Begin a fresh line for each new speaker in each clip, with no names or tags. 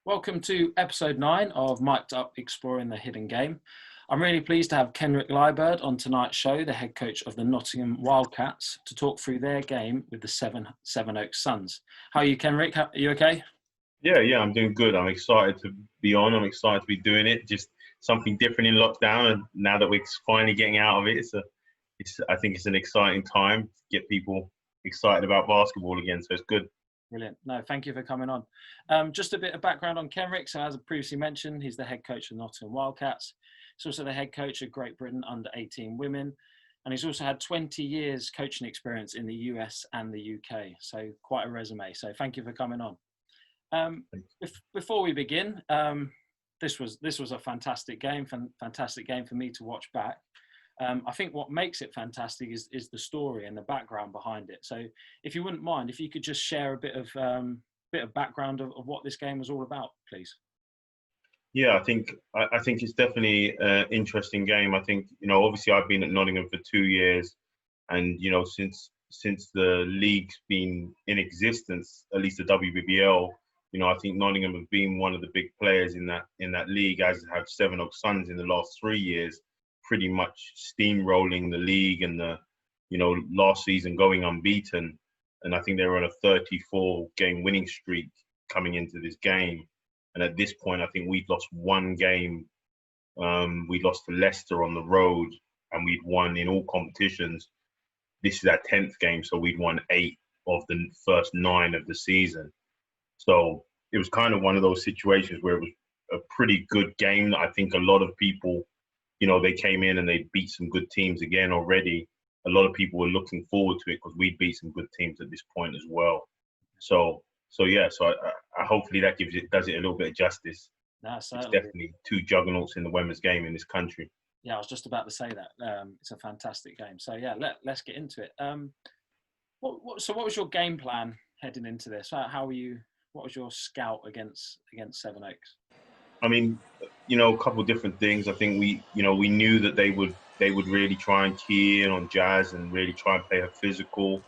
Welcome to episode 9 of Mic'd Up Exploring the Hidden Game. I'm really pleased to have Kenrick Liburd on tonight's show, the head coach of the Nottingham Wildcats, to talk through their game with the Sevenoaks Suns. How are you, Kenrick? Are you okay?
Yeah, I'm doing good. I'm excited to be on. I'm excited to be doing it. Just something different in lockdown, and now that we're finally getting out of it, I think it's an exciting time to get people excited about basketball again. So it's good.
Brilliant. No, thank you for coming on. Just a bit of background on Kenrick. So as I previously mentioned, he's the head coach of Nottingham Wildcats. He's also the head coach of Great Britain under 18 women. And he's also had 20 years coaching experience in the US and the UK. So quite a resume. So thank you for coming on. Before we begin, this was a fantastic game for me to watch back. I think what makes it fantastic is the story and the background behind it. So if you wouldn't mind, if you could just share a bit of background of what this game was all about, please.
Yeah, I think it's definitely an interesting game. I think, obviously I've been at Nottingham for 2 years, and, since the league's been in existence, at least the WBBL, I think Nottingham have been one of the big players in that league, as have Sevenoaks Suns in the last 3 years, pretty much steamrolling the league and last season going unbeaten. And I think they were on a 34-game winning streak coming into this game. And at this point, I think we'd lost one game. We lost to Leicester on the road, and we'd won in all competitions. This is our 10th game, so we'd won 8 of the first 9 of the season. So it was kind of one of those situations where it was a pretty good game. I think a lot of people, they came in and they beat some good teams again already. A lot of people were looking forward to it because we beat some good teams at this point as well. So I hopefully that does it a little bit of justice. It's definitely 2 juggernauts in the women's game in this country.
Yeah, I was just about to say that. It's a fantastic game. So yeah, let's get into it. What was your game plan heading into this? How were you? What was your scout against Sevenoaks?
I mean, a couple of different things. I think we knew that they would really try and key in on Jazz and really try and play her physical.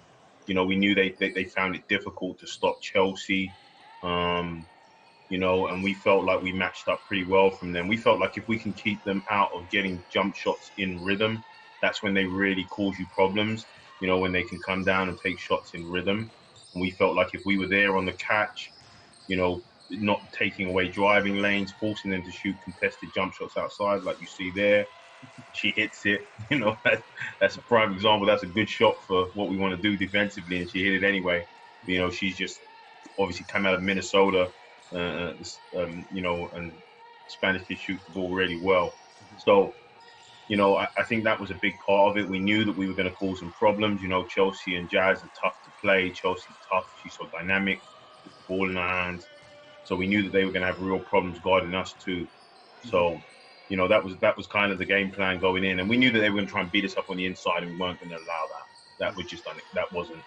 We knew they found it difficult to stop Chelsea. And we felt like we matched up pretty well from them. We felt like if we can keep them out of getting jump shots in rhythm, that's when they really cause you problems, when they can come down and take shots in rhythm. And we felt like if we were there on the catch, not taking away driving lanes, forcing them to shoot contested jump shots outside, like you see there. She hits it, that's a prime example. That's a good shot for what we want to do defensively, and she hit it anyway. She's just obviously come out of Minnesota, and Spanish kids shoot the ball really well. So, I think that was a big part of it. We knew that we were going to cause some problems. Chelsea and Jazz are tough to play. Chelsea's tough. She's so dynamic with the ball in her hands. So we knew that they were going to have real problems guarding us too. So, that was kind of the game plan going in. And we knew that they were going to try and beat us up on the inside, and we weren't going to allow that. That wasn't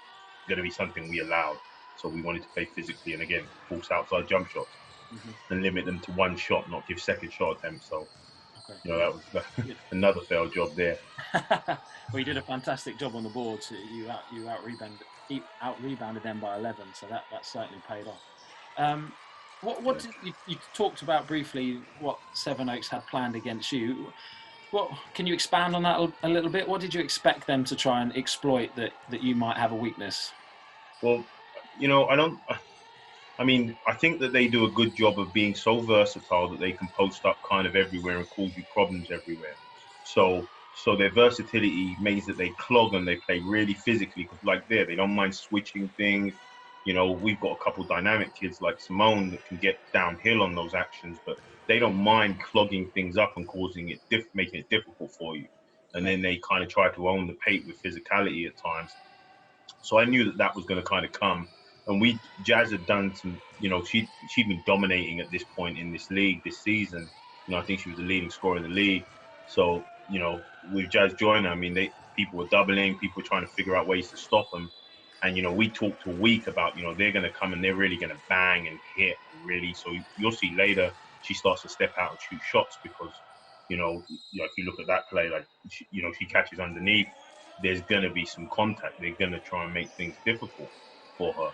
going to be something we allowed. So we wanted to play physically and, again, force outside jump shots and limit them to one shot, not give second shot attempts. So, that was another failed job there.
Well, you did a fantastic job on the board. So you out rebounded them by 11. So that certainly paid off. What did you talked about briefly what Sevenoaks had planned against you? What can you expand on that a little bit? What did you expect them to try and exploit that you might have a weakness?
Well, I think that they do a good job of being so versatile that they can post up kind of everywhere and cause you problems everywhere. So their versatility means that they clog and they play really physically, because they don't mind switching things. We've got a couple dynamic kids like Simone that can get downhill on those actions, but they don't mind clogging things up and making it difficult for you. And then they kind of try to own the paint with physicality at times. So I knew that was going to kind of come. And Jazz had done some, she'd been dominating at this point in this league this season. I think she was the leading scorer in the league. So, with Jazz joining, people were doubling, people were trying to figure out ways to stop them. And, we talked a week about, they're going to come and they're really going to bang and hit, really. So you'll see later she starts to step out and shoot shots because, if you look at that play, she catches underneath, there's going to be some contact. They're going to try and make things difficult for her.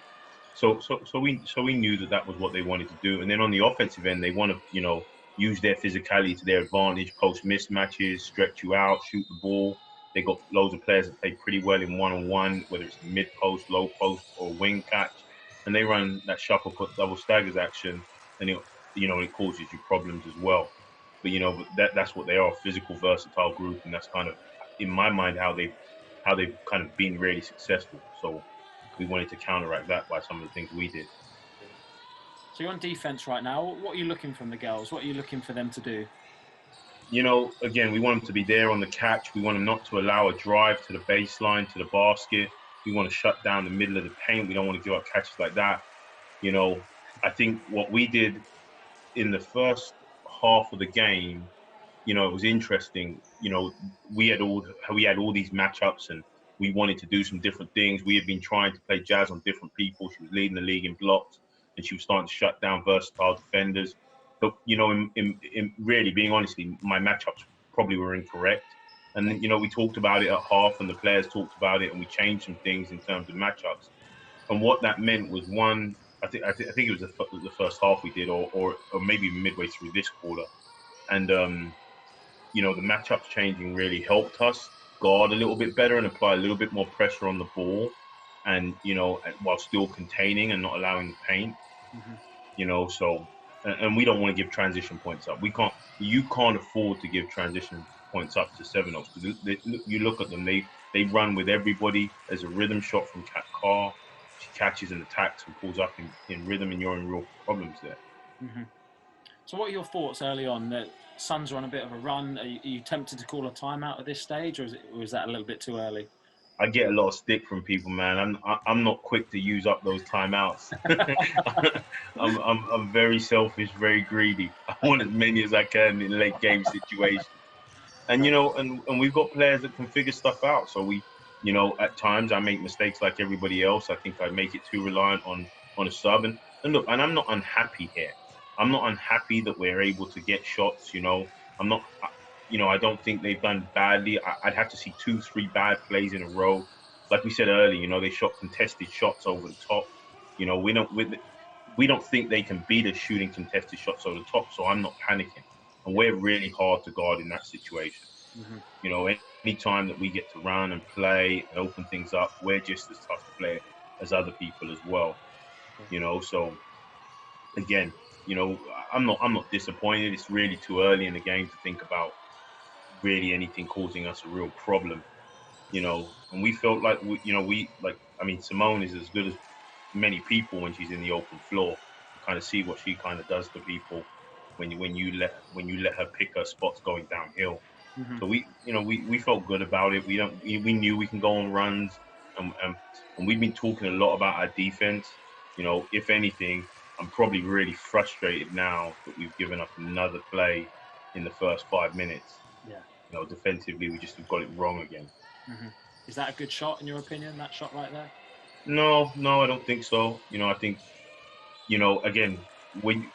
So we knew that was what they wanted to do. And then on the offensive end, they want to, use their physicality to their advantage, post mismatches, stretch you out, shoot the ball. They got loads of players that play pretty well in one-on-one, whether it's mid post, low post, or wing catch. And they run that shuffle put double staggers action, and it causes you problems as well. But that's what they are, a physical, versatile group, and that's kind of, in my mind, how they've kind of been really successful. So we wanted to counteract that by some of the things we did.
So you're on defense right now. What are you looking from the girls? What are you looking for them to do?
Again, we want them to be there on the catch. We want them not to allow a drive to the baseline, to the basket. We want to shut down the middle of the paint. We don't want to give up catches like that. I think what we did in the first half of the game, it was interesting. We had all these matchups, and we wanted to do some different things. We had been trying to play Jazz on different people. She was leading the league in blocks, and she was starting to shut down versatile defenders. But in really being honestly, my matchups probably were incorrect. And then, we talked about it at half, and the players talked about it, and we changed some things in terms of matchups. And what that meant was, one, I think it was the first half we did, or maybe midway through this quarter, and the matchups changing really helped us guard a little bit better and apply a little bit more pressure on the ball, and while still containing and not allowing the paint. So, and we don't want to give transition points up. You can't afford to give transition points up to Sevenoaks, because you look at them, they run with everybody. There's a rhythm shot from Kat Carr. She catches and attacks and pulls up in rhythm, and you're in real problems there.
Mm-hmm. So what are your thoughts early on? The Suns are on a bit of a run. Are you tempted to call a timeout at this stage, or is that a little bit too early?
I get a lot of stick from people, man. I'm not quick to use up those timeouts. I'm very selfish, very greedy. I want as many as I can in late game situations. And and we've got players that can figure stuff out. So at times I make mistakes like everybody else. I think I make it too reliant on a sub. And look, and I'm not unhappy here. I'm not unhappy that we're able to get shots. I'm not. I don't think they've done badly. I'd have to see 2, 3 bad plays in a row. Like we said earlier, they shot contested shots over the top. We don't think they can beat us shooting contested shots over the top. So I'm not panicking. And we're really hard to guard in that situation.
Mm-hmm.
Any time that we get to run and play and open things up, we're just as tough to play as other people as well. So again, I'm not disappointed. It's really too early in the game to think about really anything causing us a real problem. And we felt like Simone is as good as many people when she's in the open floor. You kind of see what she kind of does to people when you let her pick her spots going downhill.
Mm-hmm.
So we felt good about it. We knew we can go on runs, and we've been talking a lot about our defense. If anything, I'm probably really frustrated now that we've given up another play in the first 5 minutes.
Yeah.
Defensively, we just have got it wrong again.
Mm-hmm. Is that a good shot in your opinion? That shot right there?
No, I don't think so. I think again, when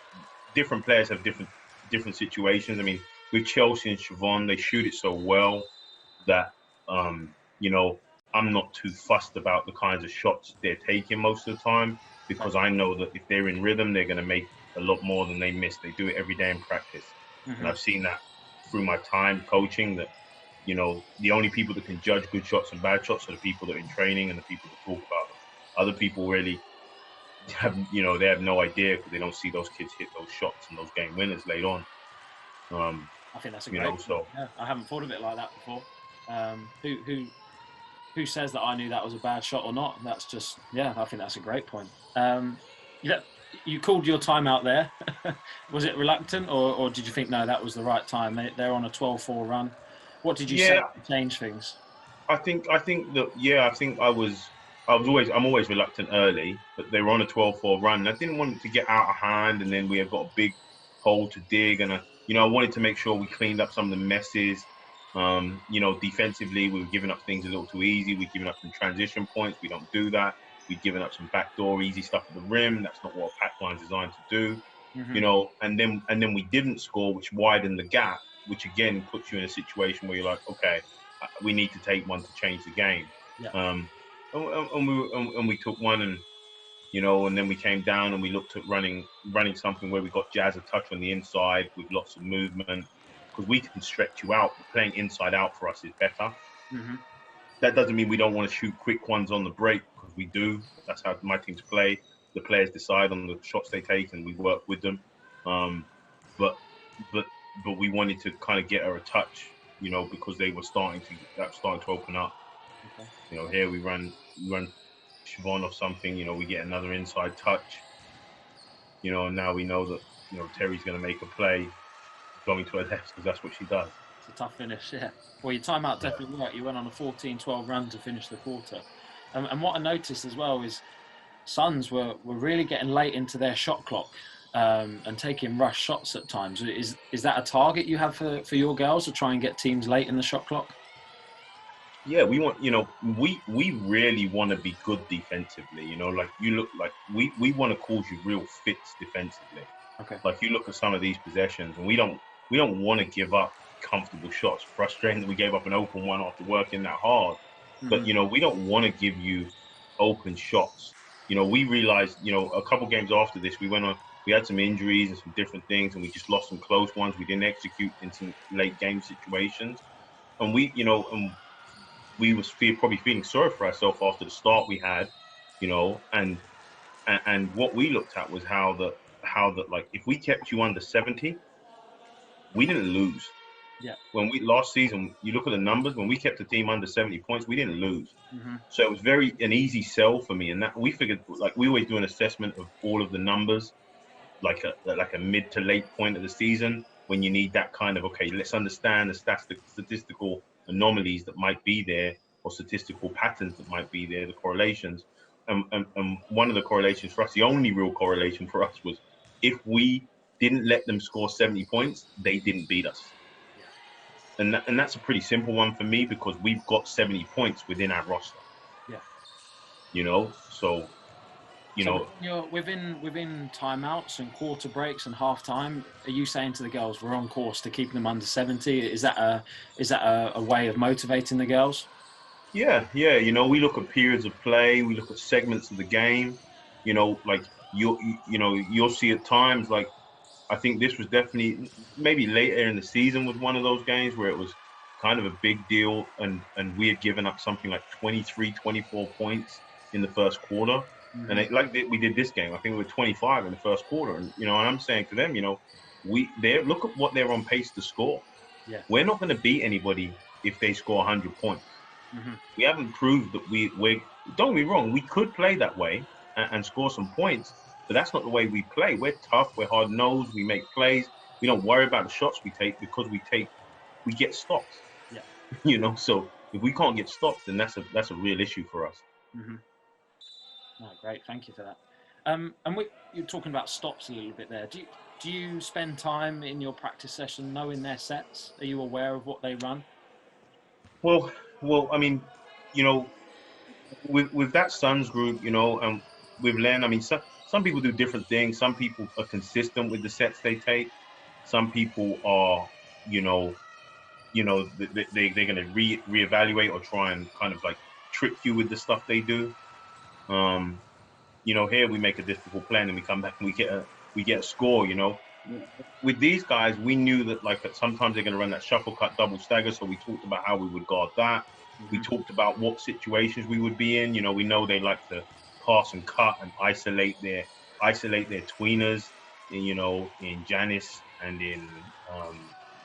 different players have different situations. I mean, with Chelsea and Siobhan, they shoot it so well that I'm not too fussed about the kinds of shots they're taking most of the time, because I know that if they're in rhythm, they're going to make a lot more than they miss. They do it every day in practice, and I've seen that through my time coaching, that the only people that can judge good shots and bad shots are the people that are in training and the people that talk about them. Other people really they have no idea, because they don't see those kids hit those shots and those game winners late on.
I think that's a great.
So
yeah, I haven't thought of it like that before. Who says that I knew that was a bad shot or not? That's just, I think that's a great point. You called your timeout there. Was it reluctant, or did you think, no, that was the right time? They're on a 12-4 run. What did you say to change things?
I think I'm always reluctant early, but they were on a 12-4 run. I didn't want it to get out of hand, and then we have got a big hole to dig. And I wanted to make sure we cleaned up some of the messes. Defensively, we were giving up things a little too easy. We're giving up some transition points. We don't do that. We've given up some backdoor easy stuff at the rim. That's not what a pack line's designed to do. And then we didn't score, which widened the gap, which again puts you in a situation where you're like, okay, we need to take one to change the game.
Yeah.
And we took one, and you know, and then we came down and we looked at running something where we got Jazz a touch on the inside with lots of movement, because we can stretch you out, but playing inside out for us is better.
Mm-hmm.
That doesn't mean we don't want to shoot quick ones on the break, because we do. That's how my teams play. The players decide on the shots they take, and we work with them. Um, but but but we wanted to kind of get her a touch, you know, because they were starting to open up.
Okay.
You know, here we run Siobhan or something. You know, we get another inside touch. You know, and now we know that, you know, Terry's going to make a play going to her left, because that's what she does.
It's a tough finish, yeah. Well, your timeout definitely worked. You went on a 14-12 run to finish the quarter. And what I noticed as well is Suns were really getting late into their shot clock, and taking rush shots at times. Is that a target you have for your girls, to try and get teams late in the shot clock?
Yeah, we want, you know, we really want to be good defensively. You know, like you look like we want to cause you real fits defensively.
Okay.
Like you look at some of these possessions, and we don't want to give up comfortable shots. Frustrating that we gave up an open one after working that hard, but
Mm-hmm.
you know, we don't want to give you open shots. You know, we realized, you know, a couple games after this, we had some injuries and some different things, and we just lost some close ones. We didn't execute in some late game situations, and we was probably feeling sorry for ourselves after the start we had, you know, and what we looked at was how that like, if we kept you under 70, we didn't lose.
Yeah.
When we last season, you look at the numbers, when we kept the team under 70 points, we didn't lose.
Mm-hmm.
So it was an easy sell for me, and that we figured, like, we always do an assessment of all of the numbers, like a mid to late point of the season, when you need that kind of, okay, let's understand the statistical anomalies that might be there, or statistical patterns that might be there, the correlations. And one of the correlations for us, the only real correlation for us, was if we didn't let them score 70 points, they didn't beat us.
Yeah.
And that's a pretty simple one for me, because we've got 70 points within our roster,
Yeah.
you know? So, you
So
know,
within timeouts and quarter breaks and half time, are you saying to the girls we're on course to keeping them under 70? Is that a way of motivating the girls?
yeah. You know, we look at periods of play, we look at segments of the game. You know, like you'll see at times, like, I think this was definitely maybe later in the season was one of those games where it was kind of a big deal, and we had given up something like 23, 24 points in the first quarter. And
Mm-hmm.
we did this game, I think we were 25 in the first quarter. And, you know, and I'm saying to them, you know, they look at what they're on pace to score.
Yeah.
We're not going to beat anybody if they score 100 points.
Mm-hmm.
We haven't proved that we're, don't get me wrong, we could play that way and score some points, but that's not the way we play. We're tough, we're hard nosed, we make plays. We don't worry about the shots we take, because we get stops.
Yeah.
You know, so if we can't get stops, then that's a real issue for us.
Mm-hmm. Oh, great, thank you for that. And you're talking about stops a little bit there. Do you spend time in your practice session knowing their sets? Are you aware of what they run?
Well, I mean, you know, with that Suns group, you know, with Len, I mean, some people do different things. Some people are consistent with the sets they take. Some people are, you know, they're going to reevaluate, or try and kind of like trick you with the stuff they do. Um, you know, here we make a difficult plan and we come back and we get a score. You know, with these guys, we knew that, like, that sometimes they're going to run that shuffle cut double stagger. So we talked about how we would guard that. We
Mm-hmm.
talked about what situations we would be in. You know, we know they like to pass and cut and isolate their tweeners. You know, in Janice and in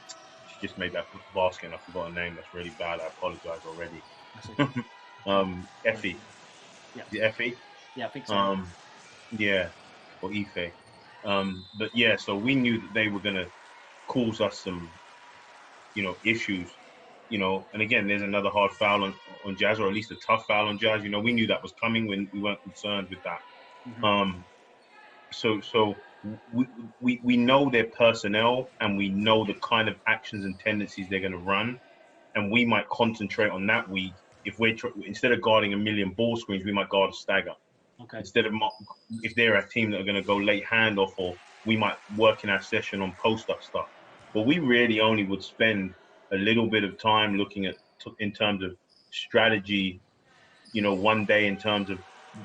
she just made that basket and I forgot her name. That's really bad. I apologize already.
That's okay.
Effie.
Yeah.
Is it Effie?
Yeah, I think so.
Yeah, or Ife. But yeah, so we knew that they were gonna cause us some, you know, issues. You know, and again, there's another hard foul on Jazz, or at least a tough foul on Jazz. You know, we knew that was coming, when we weren't concerned with that.
Mm-hmm.
Um, so we know their personnel, and we know the kind of actions and tendencies they're going to run, and we might concentrate on that week. If instead of guarding a million ball screens, we might guard a stagger.
Okay.
Instead of, if they're a team that are going to go late handoff, or we might work in our session on post up stuff. But we really only would spend a little bit of time looking at, in terms of strategy, you know, one day, in terms of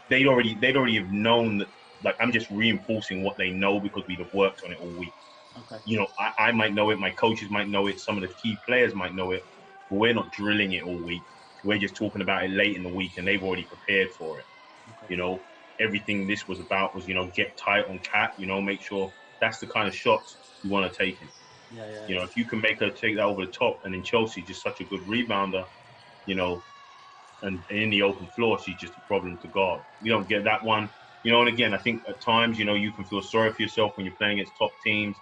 they'd already have known that, like, I'm just reinforcing what they know because we'd have worked on it all week.
Okay.
You know, I might know it, my coaches might know it, some of the key players might know it, but we're not drilling it all week. We're just talking about it late in the week, and they've already prepared for it.
Okay.
You know, everything this was about was, get tight on Cat, make sure that's the kind of shots you want to take him.
Yeah.
If you can make her take that over the top, and then Chelsea just such a good rebounder, and in the open floor, she's just a problem to guard. We don't get that one. And again, I think at times, you can feel sorry for yourself when you're playing against top teams.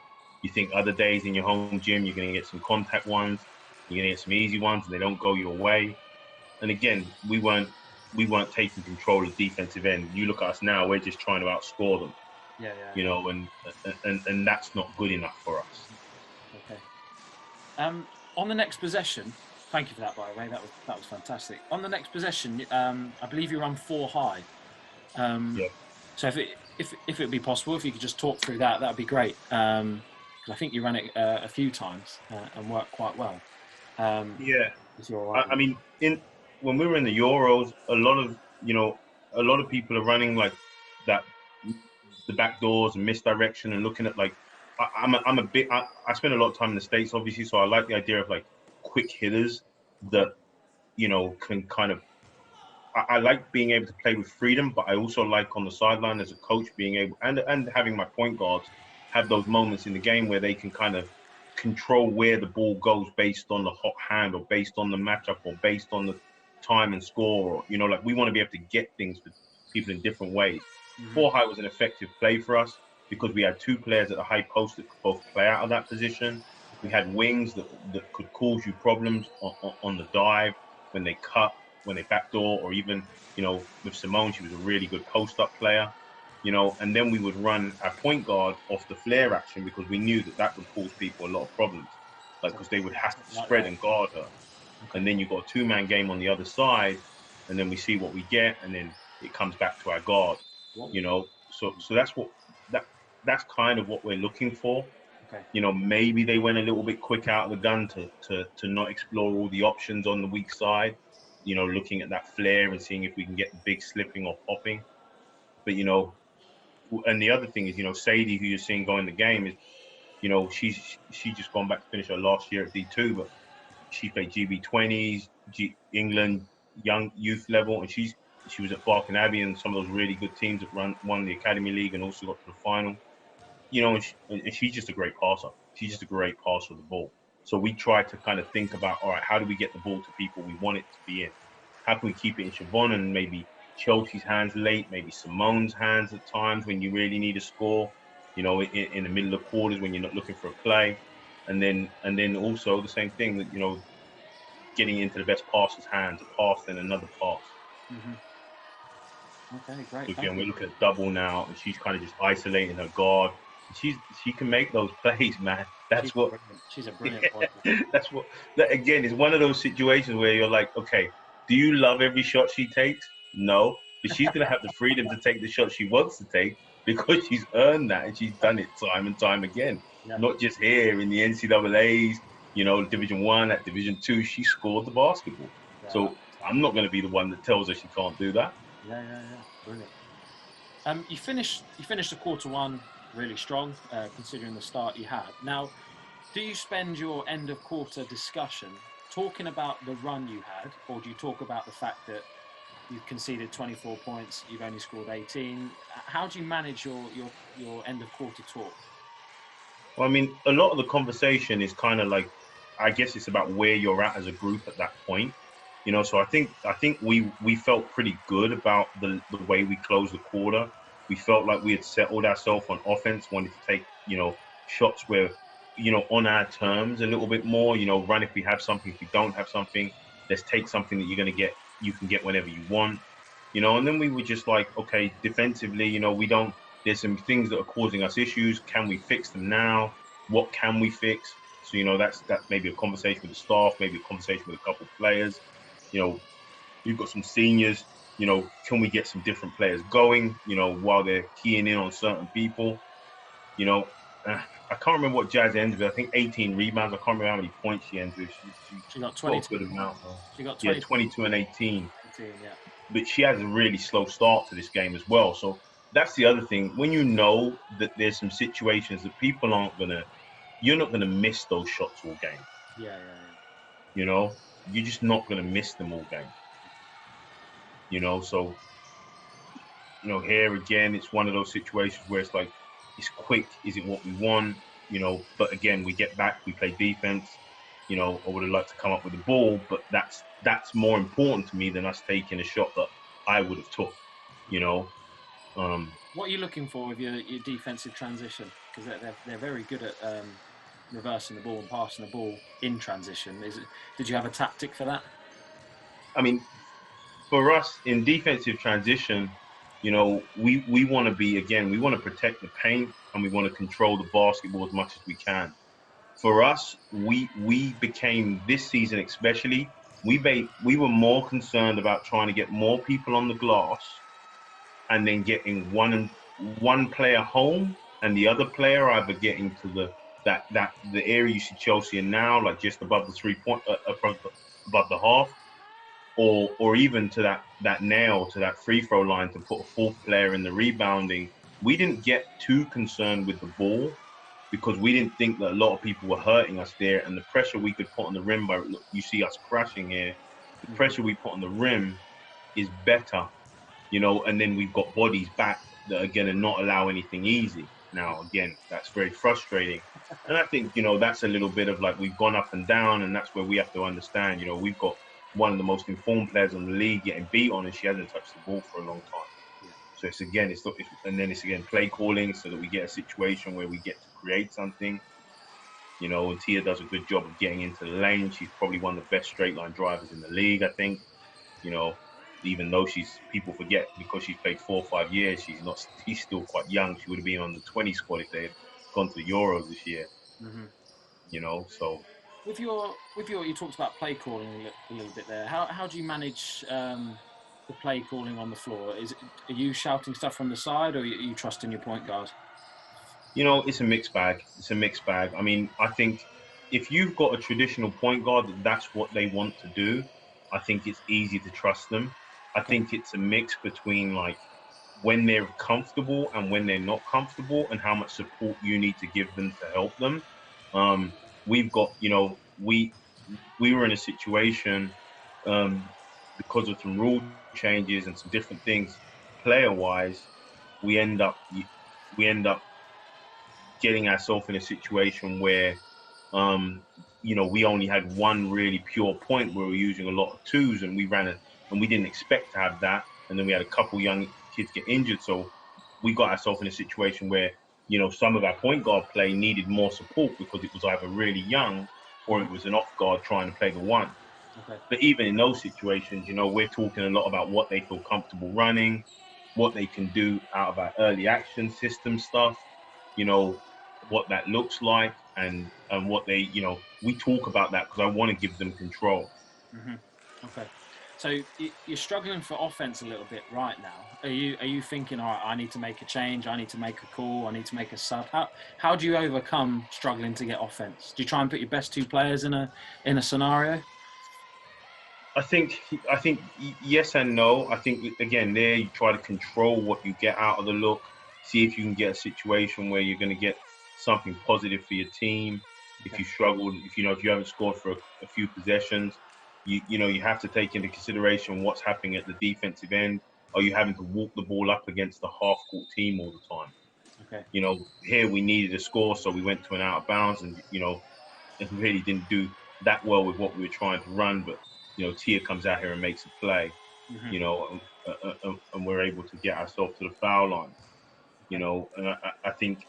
You think other days in your home gym, you're going to get some contact ones, you're going to get some easy ones, and they don't go your way. And again, we weren't taking control of defensive end. You look at us now; we're just trying to outscore them.
Yeah.
And that's not good enough for us.
Okay. On the next possession, thank you for that, by the way. That was fantastic. On the next possession, I believe you run 4 high.
Yeah.
So if it would be possible, if you could just talk through that would be great. Because I think you ran it a few times and worked quite well.
Yeah.
If you're all right.
I mean, when we were in the Euros, a lot of people are running like that, the back doors and misdirection and looking at like. I spend a lot of time in the States, obviously, so I like the idea of like quick hitters that can kind of. I like being able to play with freedom, but I also like on the sideline as a coach being able and having my point guards have those moments in the game where they can kind of control where the ball goes based on the hot hand or based on the matchup or based on the time and score, or like we want to be able to get things for people in different ways. 4 high was an effective play for us because we had 2 players at the high post that could both play out of that position. We had wings that could cause you problems on the dive when they cut, when they backdoor, or even with Simone, she was a really good post-up player. And then we would run our point guard off the flare action because we knew that would cause people a lot of problems, like because they would have to spread and guard her.
Okay.
And then you've got a 2-man game on the other side, and then we see what we get, and then it comes back to our guard. So that's kind of what we're looking for.
Okay.
Maybe they went a little bit quick out of the gun to not explore all the options on the weak side. Looking at that flare and seeing if we can get the big slipping or popping. But and the other thing is, Sadie, who you're seeing go in the game, is, she's just gone back to finish her last year at D2, but she played GB20s, England young youth level, and she was at Barking Abbey and some of those really good teams that won the Academy League and also got to the final. And she's just a great passer. She's just a great passer of the ball. So we try to kind of think about, all right, how do we get the ball to people we want it to be in? How can we keep it in Siobhan and maybe Chelsea's hands late, maybe Simone's hands at times when you really need a score, in the middle of quarters when you're not looking for a play. And then also the same thing that, getting into the best passer's hands, a pass then another pass.
Okay, great.
Again, we're looking at double now, and she's kind of just isolating her guard. She can make those plays, man.
She's a brilliant player.
That again is one of those situations where you're like, okay, do you love every shot she takes? No, but she's gonna have the freedom to take the shot she wants to take because she's earned that and she's done it time and time again.
Yeah.
Not just here in the NCAA's, Division 1, at Division 2, she scored the basketball.
Yeah,
so I'm not going to be the one that tells her she can't do that.
Yeah. Brilliant. You finished the quarter 1 really strong, considering the start you had. Now, do you spend your end of quarter discussion talking about the run you had, or do you talk about the fact that you've conceded 24 points, you've only scored 18? How do you manage your end of quarter talk?
Well, I mean, a lot of the conversation is kind of like, I guess it's about where you're at as a group at that point. So I think we felt pretty good about the way we closed the quarter. We felt like we had settled ourselves on offense, wanted to take, shots where, on our terms a little bit more, run if we have something, if we don't have something, let's take something that you can get whenever you want, and then we were just like, okay, defensively, there's some things that are causing us issues. Can we fix them now? What can we fix? So, that's maybe a conversation with the staff, maybe a conversation with a couple of players. We've got some seniors, can we get some different players going, while they're keying in on certain people? I can't remember what Jazz ended with. I think 18 rebounds. I can't remember how many points she ended with.
She got 22.
Got a good amount.
She got 22.
22 and 18.
19, yeah.
But she has a really slow start to this game as well. So that's the other thing. When you know that there's some situations that you're not gonna miss those shots all game.
Yeah, yeah, yeah.
You know, you're just not gonna miss them all game. You know, so here again, it's one of those situations where it's like, it's quick. Is it what we want? But again, we get back, we play defense. I would have liked to come up with the ball, but that's more important to me than us taking a shot that I would have took. You know,
What are you looking for with your defensive transition? Because they're very good at reversing the ball and passing the ball in transition. Did you have a tactic for that?
I mean, for us in defensive transition, we want to be, again, we want to protect the paint and we want to control the basketball as much as we can. For us, we became, this season especially, we were more concerned about trying to get more people on the glass and then getting one player home and the other player either getting to the area you see Chelsea in now, like just above the 3 point, above the half, or even to that nail to that free throw line to put a fourth player in the rebounding. We didn't get too concerned with the ball because we didn't think that a lot of people were hurting us there, and the pressure we could put on the rim, by look, you see us crashing here, the pressure we put on the rim is better, and then we've got bodies back that are going to not allow anything easy. Now, again, that's very frustrating. And I think, that's a little bit of like, we've gone up and down, and that's where we have to understand, we've got one of the most informed players in the league getting beat on, and she hasn't touched the ball for a long time.
Yeah.
So it's again play calling so that we get a situation where we get to create something. And Tia does a good job of getting into the lane. She's probably one of the best straight line drivers in the league, I think. You know, even though people forget because she's played 4 or 5 years, she's still quite young. She would have been on the 20 squad if they had gone to the Euros this year.
Mm-hmm.
So
With your, you talked about play calling a little bit there. How do you manage the play calling on the floor? Are you shouting stuff from the side, or are you trusting your point guard?
it's a mixed bag. It's a mixed bag. I mean, I think if you've got a traditional point guard that's what they want to do, I think it's easy to trust them. I
Okay.
think it's a mix between like when they're comfortable and when they're not comfortable, and how much support you need to give them to help them. We've got, we were in a situation, um, because of some rule changes and some different things, player wise, we end up we end up getting ourselves in a situation where, we only had one really pure point where we were using a lot of twos, and and we didn't expect to have that, and then we had a couple young kids get injured, so we got ourselves in a situation where, some of our point guard play needed more support because it was either really young or it was an off guard trying to play the one.
Okay.
But even in those situations, we're talking a lot about what they feel comfortable running, what they can do out of our early action system stuff, you know, what that looks like, and what we talk about that because I want to give them control.
Mm-hmm. Okay. So you're struggling for offense a little bit right now. Are you thinking, all right, I need to make a change, I need to make a call, I need to make a sub? How do you overcome struggling to get offense? Do you try and put your best two players in a scenario?
I think yes and no. I think again there you try to control what you get out of the look. See if you can get a situation where you're going to get something positive for your team. If
Okay.
you struggled, if you haven't scored for a few possessions, you have to take into consideration what's happening at the defensive end. Are you having to walk the ball up against the half court team all the time?
Okay.
Here we needed a score, so we went to an out of bounds, and it really didn't do that well with what we were trying to run. But Tia comes out here and makes a play,
Mm-hmm.
and we're able to get ourselves to the foul line.
Okay.
And I think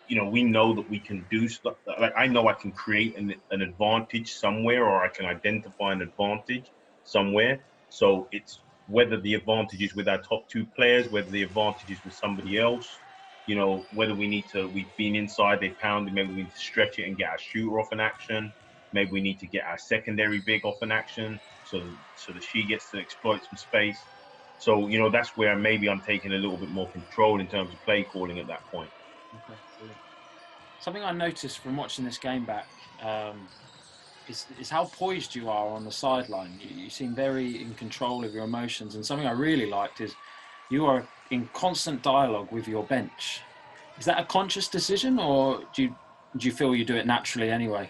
we know that we can do stuff. Like I know I can create an advantage somewhere, or I can identify an advantage somewhere. So it's whether the advantage is with our top two players, whether the advantage is with somebody else. Whether we've been inside, they pounded, maybe we need to stretch it and get our shooter off an action. Maybe we need to get our secondary big off an action so that she gets to exploit some space. So, that's where maybe I'm taking a little bit more control in terms of play calling at that point.
Okay. Brilliant. Something I noticed from watching this game back, it's how poised you are on the sideline. You seem very in control of your emotions, and something I really liked is you are in constant dialogue with your bench. Is that a conscious decision, or do you feel you do it naturally anyway?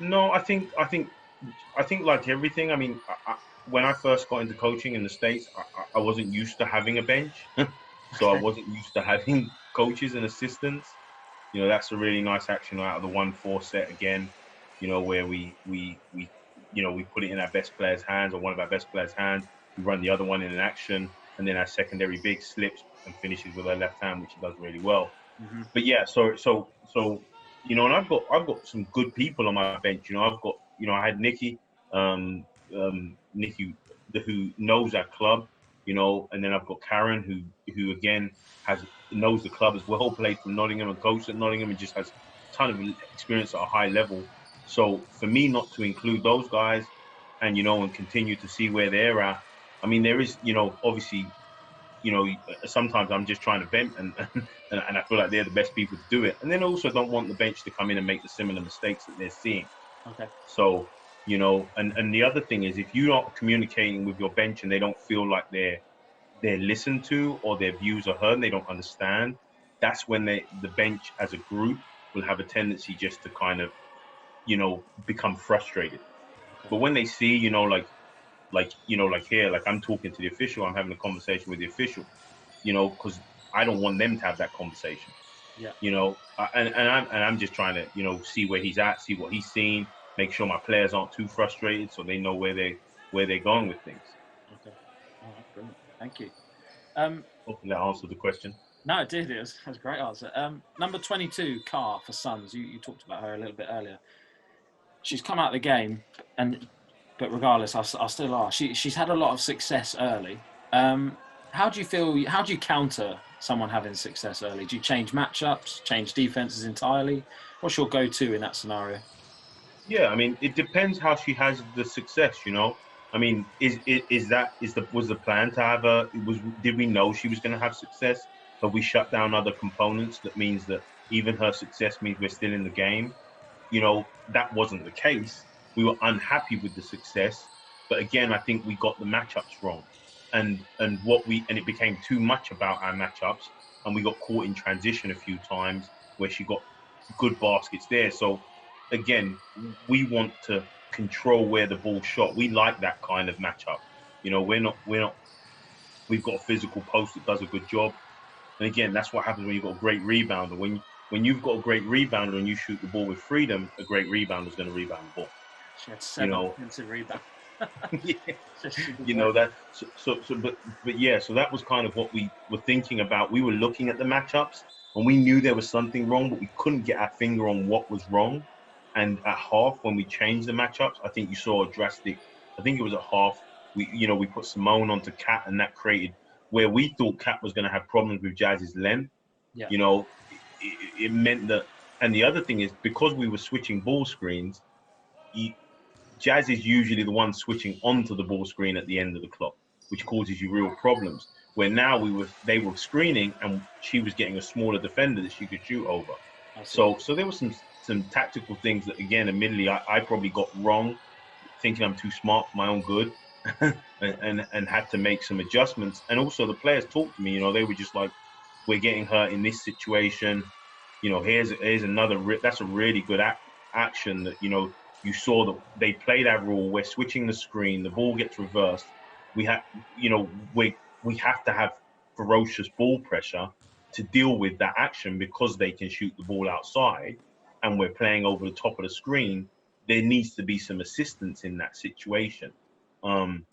No, I think like everything. I mean, when I first got into coaching in the States, I wasn't used to having a bench, so I
Okay.
wasn't used to having coaches and assistants. You know, that's a really nice action out of the 1-4 set again. You know, where we we put it in our best player's hands or one of our best players' hands. We run the other one in an action, and then our secondary big slips and finishes with her left hand, which he does really well.
Hmm.
But yeah, and I've got some good people on my bench. You know, I've got I had um, Nikki who knows our club. You know, and then I've got Karen who again has knows the club as well, played for Nottingham and coached at Nottingham, and just has a ton of experience at a high level. So for me not to include those guys and and continue to see where they're at, I mean there is obviously sometimes I'm just trying to vent and I feel like they're the best people to do it. And then also don't want the bench to come in and make the similar mistakes that they're seeing.
Okay.
So, and the other thing is if you're not communicating with your bench and they don't feel like they're listened to or their views are heard and they don't understand, that's when the bench as a group will have a tendency just to kind of, become frustrated.
Okay.
But when they see, like here, like I'm talking to the official, I'm having a conversation with the official, because I don't want them to have that conversation.
Yeah.
And I'm just trying to see where he's at, see what he's seen, make sure my players aren't too frustrated, so they know where they're going with things.
Okay. All right. Brilliant. Thank you. Um,
Hopefully that answered the question.
no, it did. It was a great answer. Number 22, Carr for Suns. You talked about her a little bit earlier. She's come out of the game, but regardless, I'll still ask. She's had a lot of success early. Um, how do you feel? How do you counter someone having success early? Do you change matchups, change defenses entirely? What's your go-to in that scenario?
Yeah, I mean, it depends how she has the success. I mean, was the plan to have her? Did we know she was going to have success? Have we shut down other components? That means that even her success means we're still in the game. That wasn't the case. We were unhappy with the success, but again, I think we got the matchups wrong, and it became too much about our matchups, and we got caught in transition a few times where she got good baskets there. So again, we want to control where the ball shot. We like that kind of matchup. We're not. We've got a physical post that does a good job, and again, that's what happens when you've got a great rebounder. When you've got a great rebounder and you shoot the ball with freedom, a great rebounder is going to rebound the ball.
She had
You
7
know,
offensive rebounds.
yeah,
She did
you
well.
know that. But yeah, so that was kind of what we were thinking about. We were looking at the matchups and we knew there was something wrong, but we couldn't get our finger on what was wrong. And at half, when we changed the matchups, I think you saw a drastic. I think it was at half. We put Simone onto Cat, and that created where we thought Cat was going to have problems with Jazz's length.
Yeah.
It meant that. And the other thing is because we were switching ball screens, Jazz is usually the one switching onto the ball screen at the end of the clock, which causes you real problems. Where now they were screening and she was getting a smaller defender that she could shoot over.
I see.
So there was some tactical things that again, admittedly, I probably got wrong, thinking I'm too smart for my own good, and had to make some adjustments. And also the players talked to me. They were just like, "We're getting her in this situation. Here's another. That's a really good action that you saw that they played that rule. We're switching the screen. The ball gets reversed. We have, we have to have ferocious ball pressure to deal with that action because they can shoot the ball outside, and we're playing over the top of the screen. There needs to be some assistance in that situation, and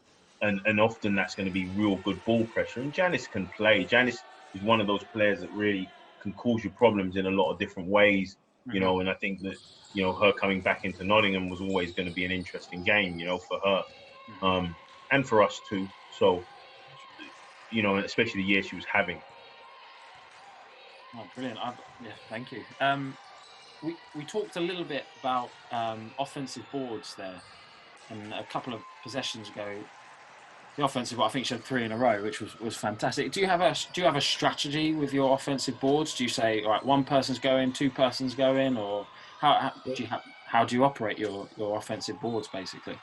often that's going to be real good ball pressure. And Janice can play. Janice is one of those players that really can cause you problems in a lot of different ways.
Hmm.
And I think that her coming back into Nottingham was always going to be an interesting game, for her,
Hmm.
and for us too. So, and especially the year she was having.
Oh, brilliant. Yeah, thank you. We talked a little bit about offensive boards there, and a couple of possessions ago, the offensive. I think she had 3 in a row, which was fantastic. Do you have a strategy with your offensive boards? Do you say, all right, one person's going, two persons going, or how do you have? how do you operate your offensive boards, basically?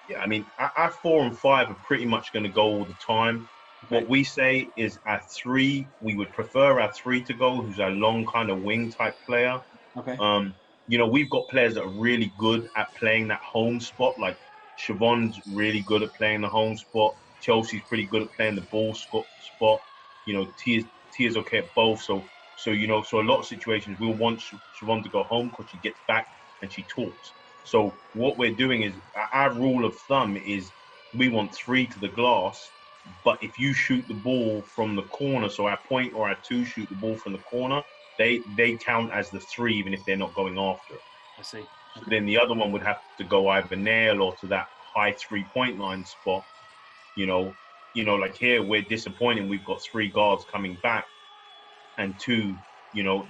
Yeah, I mean, our 4 and 5 are pretty much going to go all the time.
Okay.
What we say is our 3, we would prefer our 3 to go, who's a long kind of wing type player.
Okay.
Um, we've got players that are really good at playing that home spot. Like Siobhan's really good at playing the home spot. Chelsea's pretty good at playing the ball spot. Tia's okay at both. So a lot of situations we'll want Siobhan to go home because she gets back and she talks. So what we're doing is our rule of thumb is we want 3 to the glass. But if you shoot the ball from the corner, so our point or our 2 shoot the ball from the corner, they count as the 3 even if they're not going after it.
I see.
So
Okay.
then the other one would have to go either nail or to that high 3-point line spot. You know, like here we're disappointing. We've got 3 guards coming back and 2.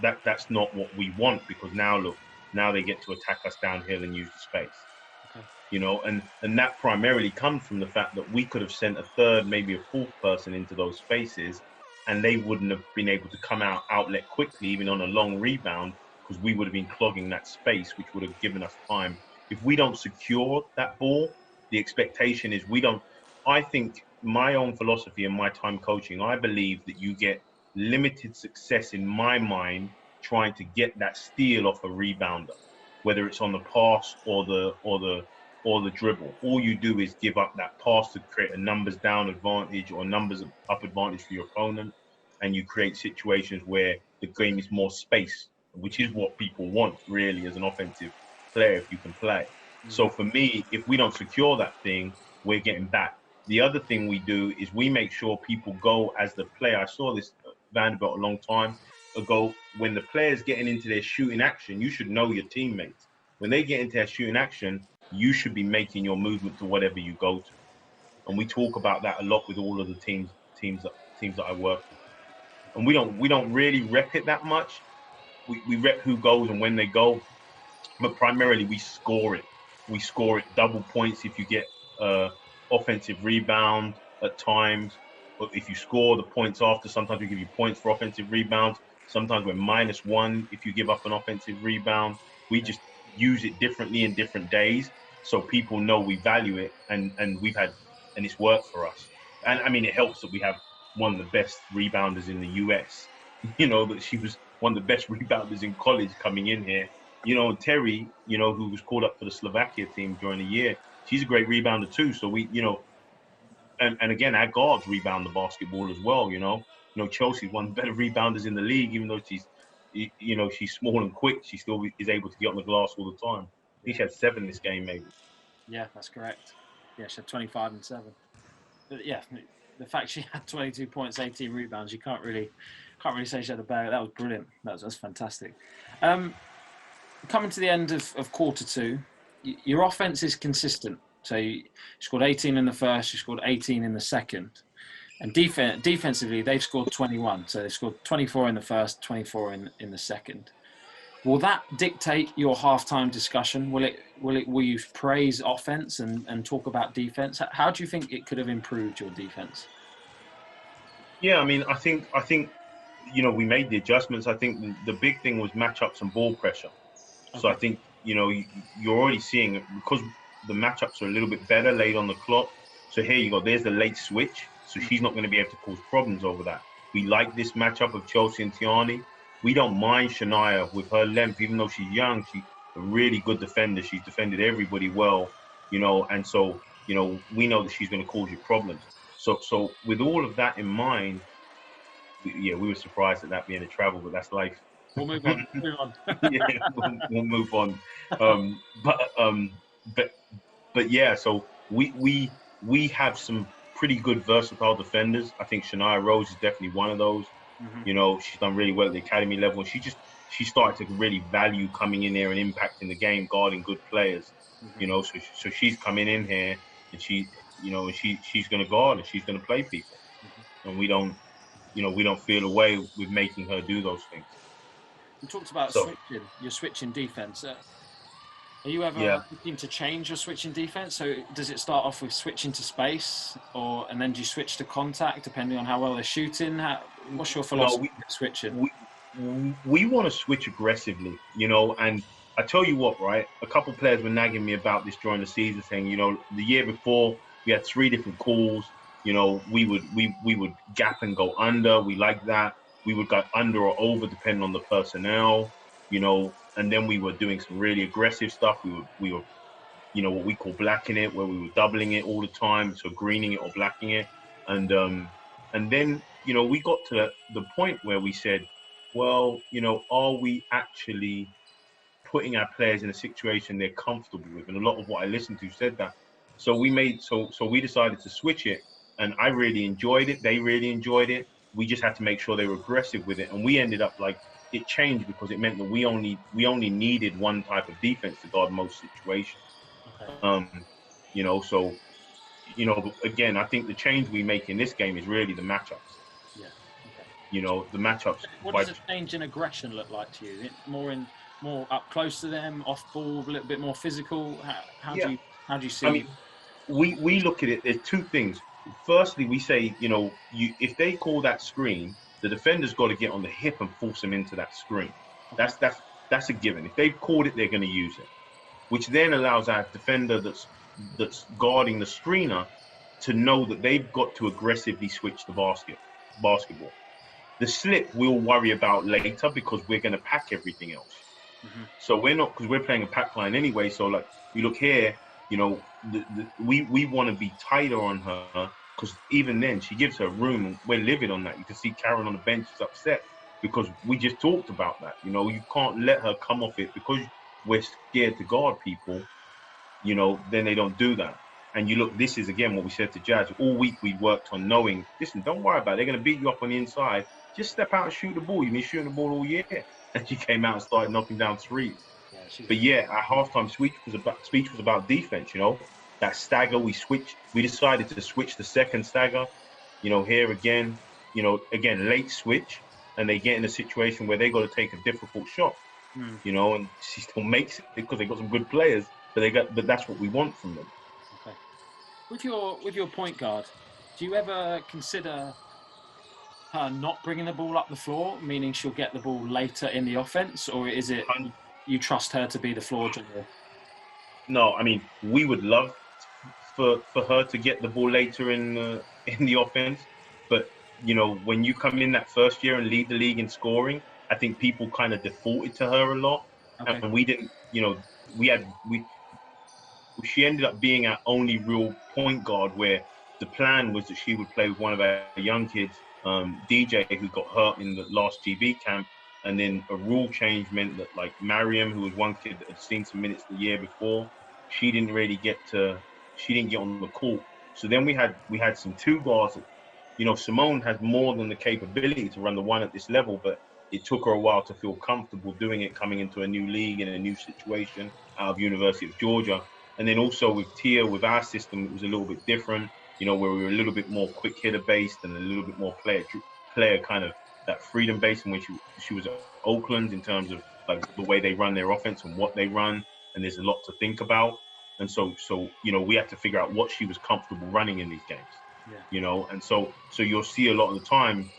That's not what we want because now they get to attack us downhill and use the space.
Okay.
And that primarily comes from the fact that we could have sent a third, maybe a fourth person into those spaces, and they wouldn't have been able to come outlet quickly, even on a long rebound, because we would have been clogging that space, which would have given us time. If we don't secure that ball, the expectation is we don't. I think my own philosophy and my time coaching, I believe that you get limited success in my mind trying to get that steal off a rebounder, whether it's on the pass or the dribble. All you do is give up that pass to create a numbers down advantage or numbers up advantage for your opponent, and you create situations where the game is more space, which is what people want really as an offensive player if you can play. So for me, if we don't secure that thing, we're getting back. The other thing we do is we make sure people go as the player. I saw this at Vanderbilt a long time ago. When the player's getting into their shooting action, you should know your teammates. When they get into their shooting action, you should be making your movement to whatever you go to. And we talk about that a lot with all of the teams that I work with. And we don't really rep it that much. We rep who goes and when they go, but primarily we score it. We score it double points if you get offensive rebound at times. But if you score the points after, sometimes we give you points for offensive rebounds. Sometimes we're -1 if you give up an offensive rebound. We just use it differently in different days, so people know we value it, and it's worked for us. And I mean, it helps that we have one of the best rebounders in the US. That she was one of the best rebounders in college coming in here. Terry, who was called up for the Slovakia team during the year, she's a great rebounder too. So and again, our guards rebound the basketball as well. Chelsea's one of the better rebounders in the league, even though she's small and quick. She still is able to get on the glass all the time. I think she had 7 this game, maybe.
Yeah, that's correct. Yeah, she had 25 and 7. But yeah, the fact she had 22 points, 18 rebounds, you can't really say she had a bad. That was brilliant. That's fantastic. Coming to the end of quarter 2, your offense is consistent. So you scored 18 in the first, you scored 18 in the second. And defensively, they've scored 21. So they scored 24 in the first, 24 in the second. Will that dictate your halftime discussion? Will you praise offense and talk about defense? How do you think it could have improved your defense?
Yeah, I mean, I think we made the adjustments. I think the big thing was matchups and ball pressure. So
Okay.
I think you're already seeing it because the matchups are a little bit better late on the clock. So here you go. There's the late switch. So she's not going to be able to cause problems over that. We like this matchup of Chelsea and Tiani. We don't mind Shania with her length, even though she's young. She's a really good defender. She's defended everybody well, and so we know that she's going to cause you problems. So with all of that in mind, we were surprised at that being a travel, but that's life.
We'll move on.
Yeah, we'll move on. Um, but um, but but yeah, so we have some pretty good versatile defenders. I think Shania Rose is definitely one of those. She's done really well at the academy level, and she started to really value coming in there and impacting the game, guarding good players. So she's coming in here and she's going to guard and she's going to play people, and we don't feel a way with making her do those things.
You talked about
So
switching. You're switching defense. Are you ever
yeah.
looking to change your switching defense? So does it start off with switching to space, and then do you switch to contact depending on how well they're shooting? What's your
No,
philosophy of switching?
we want to switch aggressively, and I tell you what, right? A couple players were nagging me about this during the season, saying, the year before we had 3 different calls. We would gap and go under. We like that. We would go under or over depending on the personnel. And then we were doing some really aggressive stuff. We were what we call blacking it, where we were doubling it all the time, so greening it or blacking it, and then we got to the point where we said, well, are we actually putting our players in a situation they're comfortable with? And a lot of what I listened to said that. So we decided to switch it, and I really enjoyed it. They really enjoyed it. We just had to make sure they were aggressive with it, and we ended up like it changed because it meant that we only needed one type of defense to guard most situations.
Okay.
So again, I think the change we make in this game is really the matchups.
Yeah. Okay.
The matchups.
What does a change in aggression look like to you? More up close to them, off ball, a little bit more physical. How
Yeah,
do you see?
I mean, we look at it. There's two things. Firstly, we say, if they call that screen, the defender's got to get on the hip and force them into that screen.
Okay.
That's a given. If they've called it, they're going to use it, which then allows our defender that's guarding the screener to know that they've got to aggressively switch the basketball. The slip we'll worry about later because we're going to pack everything else.
Mm-hmm.
So we're not, because we're playing a pack line anyway. So like you look here, we want to be tighter on her because even then she gives her room. And we're livid on that. You can see Karen on the bench is upset because we just talked about that. You can't let her come off it because we're scared to guard people. Then they don't do that. And you look, this is again what we said to Jazz all week. We worked on knowing, listen, don't worry about it. They're going to beat you up on the inside. Just step out and shoot the ball. You've been shooting the ball all year. And she came out and started knocking down threes.
Yeah,
but yeah, our halftime speech was about defense. That stagger we switched. We decided to switch the second stagger. Here again, late switch, and they get in a situation where they got to take a difficult shot. And she still makes it because they got some good players. But that's what we want from them.
Okay. With your point guard, do you ever consider her not bringing the ball up the floor, meaning she'll get the ball later in the offense, or is it you trust her to be the floor general?
No, I mean we would love for her to get the ball later in the offense, but when you come in that first year and lead the league in scoring, I think people kind of defaulted to her a lot,
Okay.
and we didn't. She ended up being our only real point guard, where the plan was that she would play with one of our young kids, DJ, who got hurt in the last GB camp. And then a rule change meant that like Mariam, who was one kid that had seen some minutes the year before, she didn't get on the court. So then we had some two guards that, Simone has more than the capability to run the one at this level, but it took her a while to feel comfortable doing it, coming into a new league and a new situation out of University of Georgia. And then also with Tia, with our system, it was a little bit different, where we were a little bit more quick hitter based and a little bit more player kind of that freedom based. And when she was at Oakland, in terms of like the way they run their offense and what they run, and there's a lot to think about. And so we had to figure out what she was comfortable running in these games.
Yeah.
And so you'll see a lot of the time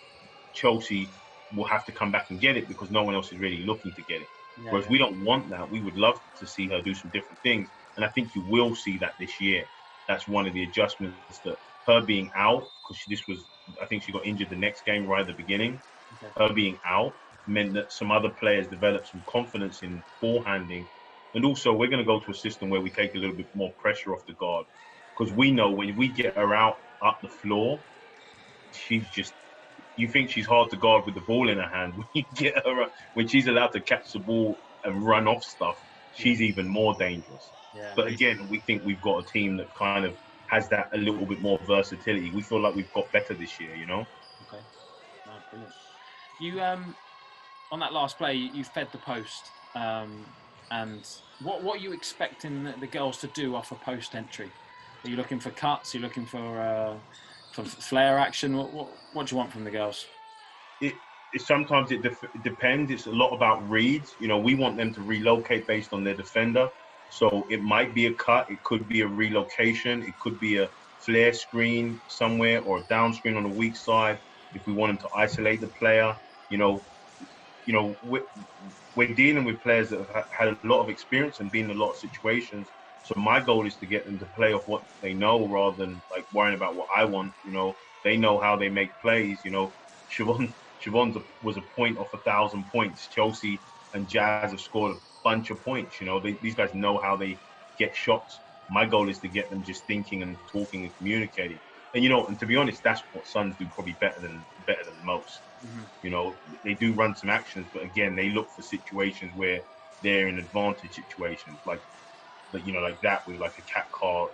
Chelsea will have to come back and get it because no one else is really looking to get it.
Yeah,
Whereas we don't want that. We would love to see her do some different things. And I think you will see that this year. That's one of the adjustments, that her being out, because I think she got injured the next game right at the beginning. Okay. Her being out meant that some other players developed some confidence in ball handling. And also we're going to go to a system where we take a little bit more pressure off the guard. Because we know when we get her out up the floor, you think she's hard to guard with the ball in her hand. When you get her, when she's allowed to catch the ball and run off stuff, she's even more dangerous. Yeah, but again, we think we've got a team that kind of has that a little bit more versatility. We feel like we've got better this year,
Okay. Oh, brilliant. You on that last play, you fed the post, and what are you expecting the girls to do off a post entry? Are you looking for cuts? Are you looking for flare action? What do you want from the girls?
Sometimes it depends. It's a lot about reads. We want them to relocate based on their defender. So it might be a cut. It could be a relocation. It could be a flare screen somewhere or a down screen on the weak side. If we want them to isolate the player, we're dealing with players that have had a lot of experience and been in a lot of situations. So my goal is to get them to play off what they know rather than like worrying about what I want. They know how they make plays. Siobhan was a point off 1,000 points. Chelsea and Jazz have scored a bunch of points. These guys know how they get shots. My goal is to get them just thinking and talking and communicating. And to be honest, that's what Suns do probably better than most. They do run some actions, but again, they look for situations where they're in advantage situations, like that with like a cat car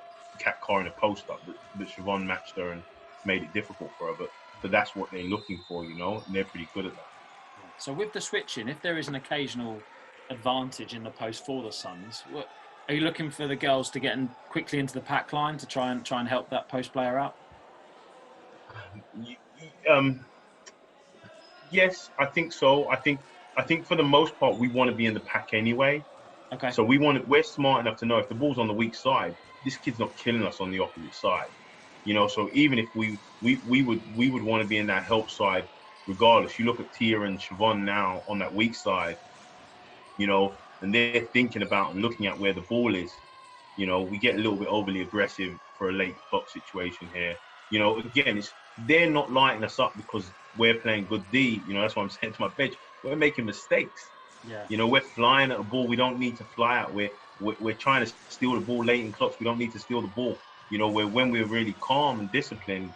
in a post up. But Siobhan matched her and made it difficult for her. But that's what they're looking for, and they're pretty good at that.
So with the switching, if there is an occasional advantage in the post for the Suns, are you looking for the girls to get quickly into the pack line to try and help that post player out?
Yes, I think so. I think for the most part we want to be in the pack anyway.
Okay.
So we're smart enough to know if the ball's on the weak side, this kid's not killing us on the opposite side. So even if we would want to be in that help side regardless. You look at Tia and Siobhan now on that weak side, and they're thinking about and looking at where the ball is. We get a little bit overly aggressive for a late clock situation here. Again, they're not lighting us up because we're playing good D. That's what I'm saying to my bench. We're making mistakes.
Yeah.
We're flying at a ball we don't need to fly at. We're trying to steal the ball late in clocks. We don't need to steal the ball. When we're really calm and disciplined,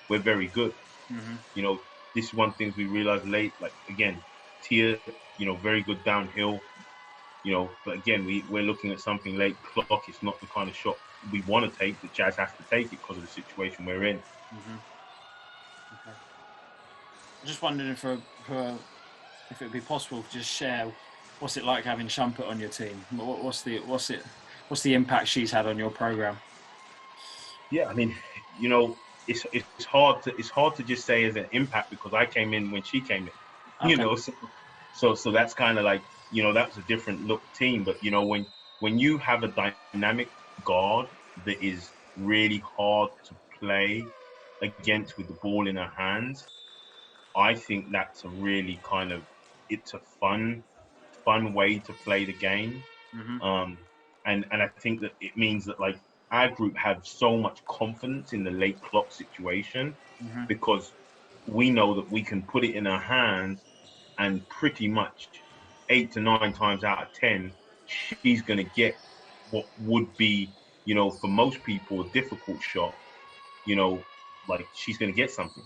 we're very good.
Mm-hmm.
This is one thing we realized late. Like again, Tia, very good downhill. But again, we're looking at something late clock. It's not the kind of shot we want to take. The Jazz has to take it because of the situation we're in.
Mm-hmm. Okay. I'm just wondering if it would be possible to just share what's it like having Shumpert on your team. What's the impact she's had on your program?
Yeah, I mean, it's hard to just say as an impact because I came in when she came in.
Okay.
So that's kind of like that was a different look team. But when you have a dynamic guard that is really hard to play against with the ball in her hands, I think that's a really it's a fun way to play the game.
Mm-hmm.
And I think that it means that like our group have so much confidence in the late clock situation
Mm-hmm.
because we know that we can put it in our hands and pretty much 8 to 9 times out of 10, she's going to get what would be, for most people, a difficult shot, like she's going to get something,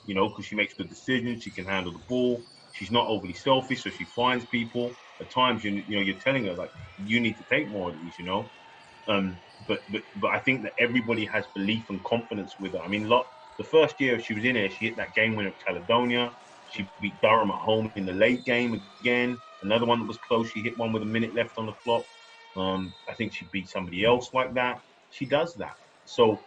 because she makes good decisions. She can handle the ball. She's not overly selfish, so she finds people. At times, you're telling her like you need to take more of these, But I think that everybody has belief and confidence with her. I mean, the first year she was in here, she hit that game winner at Caledonia. She beat Durham at home in the late game again. Another one that was close. She hit one with a minute left on the clock. I think she beat somebody else like that. She does that. So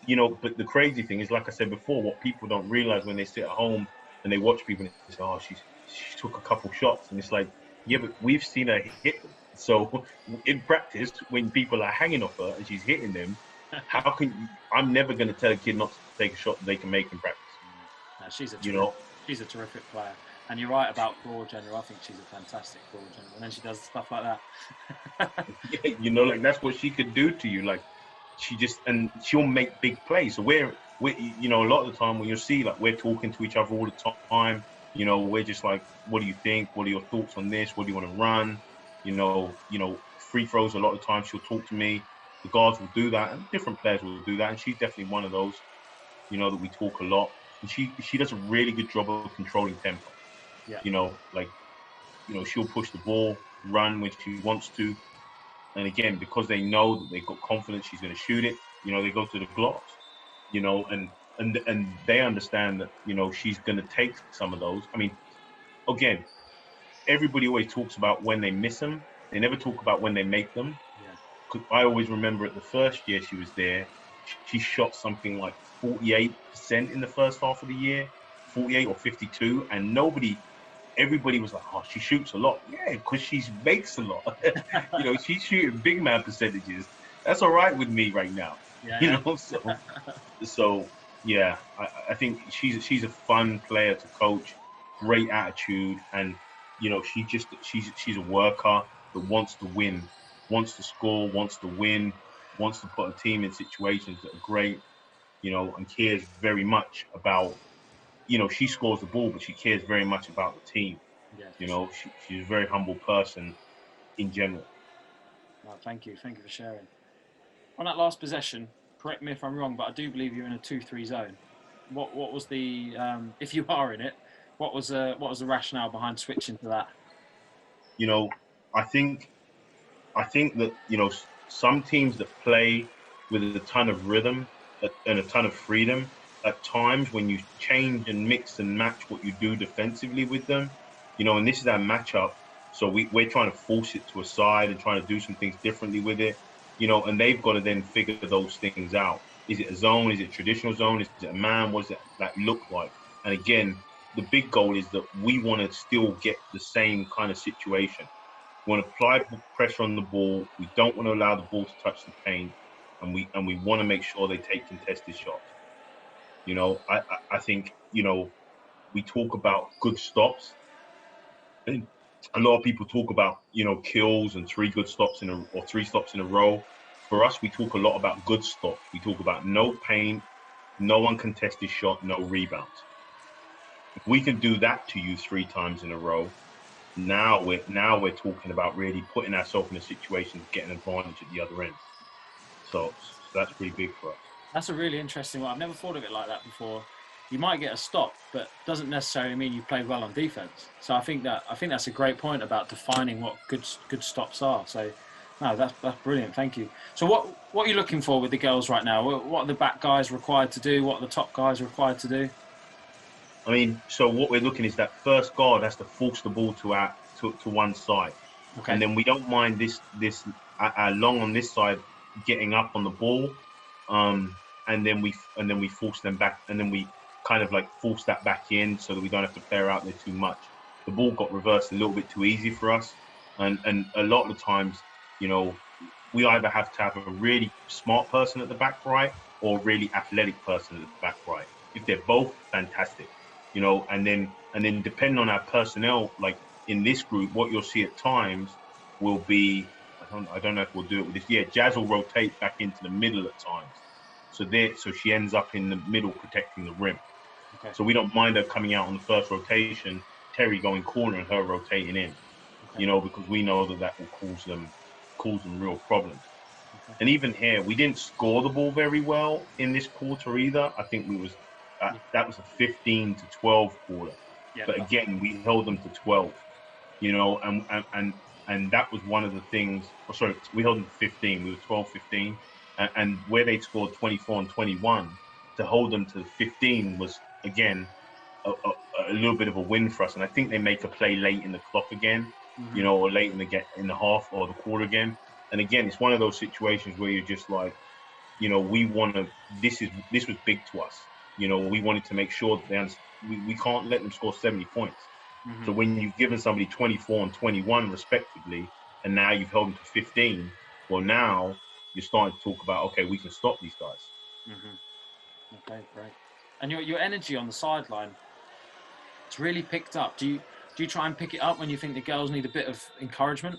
but the crazy thing is, like I said before, what people don't realize when they sit at home and they watch people and they say, "Oh, she took a couple shots," and it's like, yeah, but we've seen her hit them. So in practice, when people are hanging off her and she's hitting them, how can you, I'm never going to tell a kid not to take a shot that they can make in practice.
No, she's a terrific player. And you're right about floor general. I think she's a fantastic floor general. And then she does stuff like that.
Yeah, like that's what she could do to you. Like she'll make big plays. So we're a lot of the time when you see like we're talking to each other all the time, we're just like, what do you think? What are your thoughts on this? What do you want to run? Free throws, a lot of times she'll talk to me. The guards will do that and different players will do that. And she's definitely one of those, that we talk a lot. And she does a really good job of controlling tempo.
Yeah.
She'll push the ball, run when she wants to. And again, because they know that they've got confidence she's going to shoot it, they go to the blocks, and they understand that, she's going to take some of those. I mean, again, everybody always talks about when they miss them. They never talk about when they make them.
Yeah.
Because I always remember at the first year she was there, she shot something like 48% in the first half of the year, 48 or 52, and everybody was like, "Oh, she shoots a lot." Yeah, because she makes a lot. She's shooting big man percentages. That's all right with me right now.
Yeah.
So yeah, I think she's a fun player to coach, great attitude, and she's a worker that wants to win, wants to score, wants to win, wants to put a team in situations that are great, and cares very much about, she scores the ball, but she cares very much about the team.
Yeah, for sure.
She's a very humble person in general.
No, thank you for sharing. On that last possession, correct me if I'm wrong, but I do believe you're in a 2-3 zone. What was the if you are in it, what was the rationale behind switching to that?
You know, I think that some teams that play with a ton of rhythm and a ton of freedom, at times when you change and mix and match what you do defensively with them, and this is our matchup, so we're trying to force it to a side and trying to do some things differently with it, and they've got to then figure those things out. Is it a zone? Is it a traditional zone? Is it a man? What does that look like? And again, the big goal is that we want to still get the same kind of situation. We want to apply pressure on the ball. We don't want to allow the ball to touch the paint, and we want to make sure they take contested shots. I think we talk about good stops, and a lot of people talk about kills and three stops in a row. For us, we talk a lot about good stops. We talk about no paint, no uncontested shot, no rebounds. If we can do that to you 3 times in a row, now we're talking about really putting ourselves in a situation to get an advantage at the other end. So that's pretty big for us.
That's a really interesting one. I've never thought of it like that before. You might get a stop, but doesn't necessarily mean you played well on defense. So I think that's a great point about defining what good stops are. So no, that's brilliant. Thank you. So what are you looking for with the girls right now? What are the back guys required to do? What are the top guys required to do?
I mean, so what we're looking is that first guard has to force the ball to one side,
Okay.
and then we don't mind this long on this side getting up on the ball, and then we force them back, and then we kind of like force that back in so that we don't have to play her out there too much. The ball got reversed a little bit too easy for us, and a lot of the times, we either have to have a really smart person at the back right or a really athletic person at the back right. If they're both, fantastic. And then depending on our personnel, like in this group, what you'll see at times will be, I don't know if we'll do it with this. Yeah, Jazz will rotate back into the middle at times. So she ends up in the middle protecting the rim.
Okay.
So we don't mind her coming out on the first rotation, Terry going corner and her rotating in.
Okay.
Because we know that will cause them real problems.
Okay.
And even here, we didn't score the ball very well in this quarter either. I think that was a 15-12 quarter.
Yeah.
But again, we held them to 12. And that was one of the things. Oh, sorry, we held them to 15. We were 12-15, and where they scored 24 and 21, to hold them to 15 was again a little bit of a win for us. And I think they make a play late in the clock again, or late in the half or the quarter again. And again, it's one of those situations where you're just like, we want to. This was big to us. We wanted to make sure that we can't let them score 70 points. So when you've given somebody 24 and 21 respectively, and now you've held them to 15, well, now you're starting to talk about, okay, we can stop these guys.
Okay, great. And your energy on the sideline, it's really picked up. Do you try and pick it up when you think the girls need a bit of encouragement?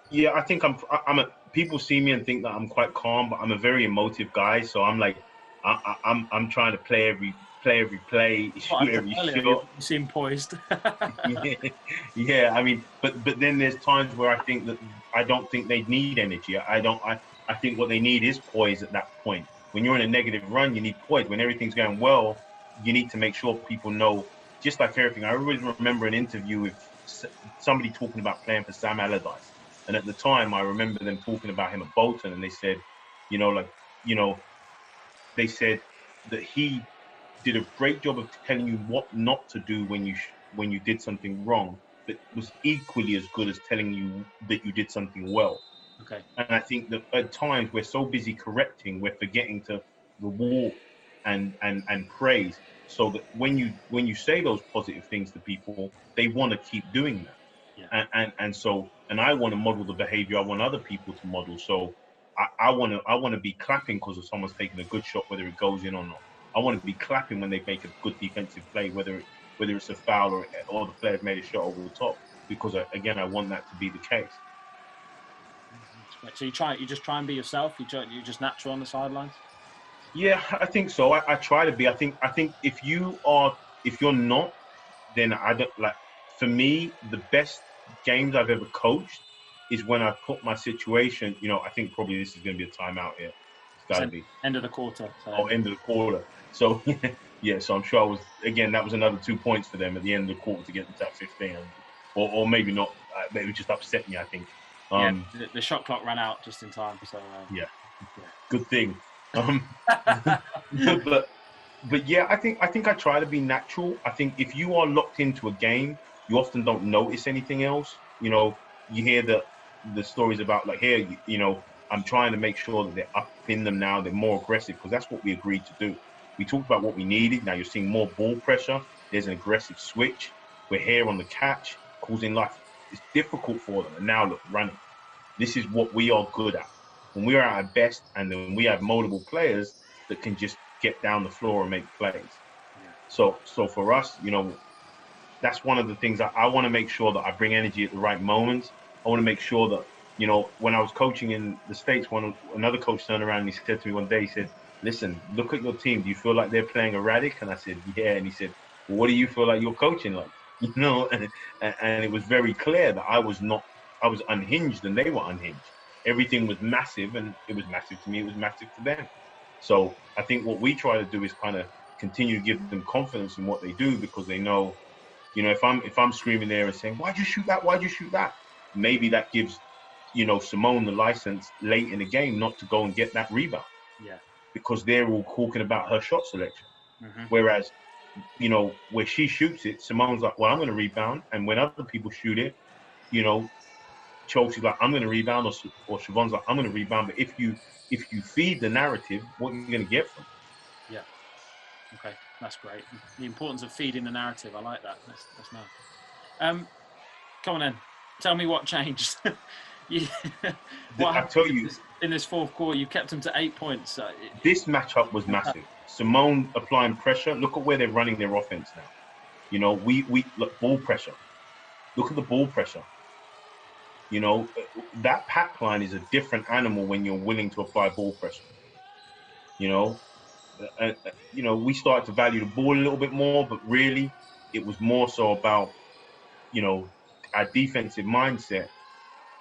Yeah, I think people see me and think that I'm quite calm, but I'm a very emotive guy. So I'm like, I'm trying to play every play, shoot every shot.
You seem poised.
Yeah. I mean, but then there's times where I think that I don't think they need energy. I think what they need is poise at that point. When you're in a negative run, you need poise. When everything's going well, you need to make sure people know. Just like everything, I always remember an interview with somebody talking about playing for Sam Allardyce. And at the time, I remember them talking about him at Bolton, and they said, they said that he did a great job of telling you what not to do when you did something wrong, but was equally as good as telling you that you did something well.
Okay.
And I think that at times we're so busy correcting, we're forgetting to reward and praise. So that when you say those positive things to people, they want to keep doing that.
Yeah.
And I want to model the behavior I want other people to model. So I want to be clapping because someone's taking a good shot, whether it goes in or not. I want to be clapping when they make a good defensive play, whether whether it's a foul or the player's made a shot over the top, because again, I want that to be the case.
So you just try and be yourself. You're just natural on the sidelines.
Yeah, I think so. I try to be. I think if you're not, then I don't like. For me, the best games I've ever coached is when I put my situation. I think probably this is going to be a timeout here. It's got to be
end of the quarter.
End of the quarter. So yeah, so I'm sure I was again. That was another 2 points for them at the end of the quarter to get them to that 15, or maybe not. Maybe just upset me. I think.
The shot clock ran out just in time. So
yeah, good thing. But yeah, I think I try to be natural. I think if you are locked into a game, you often don't notice anything else. You hear the stories about like here, I'm trying to make sure that they're up in them now. They're more aggressive because that's what we agreed to do. We talked about what we needed. Now you're seeing more ball pressure. There's an aggressive switch. We're here on the catch, causing life. It's difficult for them. And now look, running. This is what we are good at. When we are at our best, and then we have multiple players that can just get down the floor and make plays. So for us, that's one of the things I want to make sure that I bring energy at the right moments. I want to make sure that, when I was coaching in the States, another coach turned around and he said to me one day, he said, listen, look at your team. Do you feel like they're playing erratic? And I said, yeah. And he said, well, what do you feel like you're coaching like? And it was very clear that I was unhinged and they were unhinged. Everything was massive, and it was massive to me. It was massive to them. So I think what we try to do is kind of continue to give them confidence in what they do, because they know, if I'm screaming there and saying, why'd you shoot that? Why'd you shoot that? Maybe that gives, Simone the license late in the game not to go and get that rebound.
Yeah.
Because they're all talking about her shot selection.
Mm-hmm.
Whereas, where she shoots it, Simone's like, well, I'm going to rebound. And when other people shoot it, Chelsea's like, I'm going to rebound, or Siobhan's like, I'm going to rebound. But if you feed the narrative, what are you going to get from it?
Yeah. Okay, that's great. The importance of feeding the narrative. I like that. That's nice. Come on then. Tell me what changed. What happened
tell you,
in this fourth quarter? You kept them to 8 points.
This matchup was massive. Simone applying pressure. Look at where they're running their offense now. We look, ball pressure. Look at the ball pressure. That pack line is a different animal when you're willing to apply ball pressure. We started to value the ball a little bit more, but really, it was more so about, our defensive mindset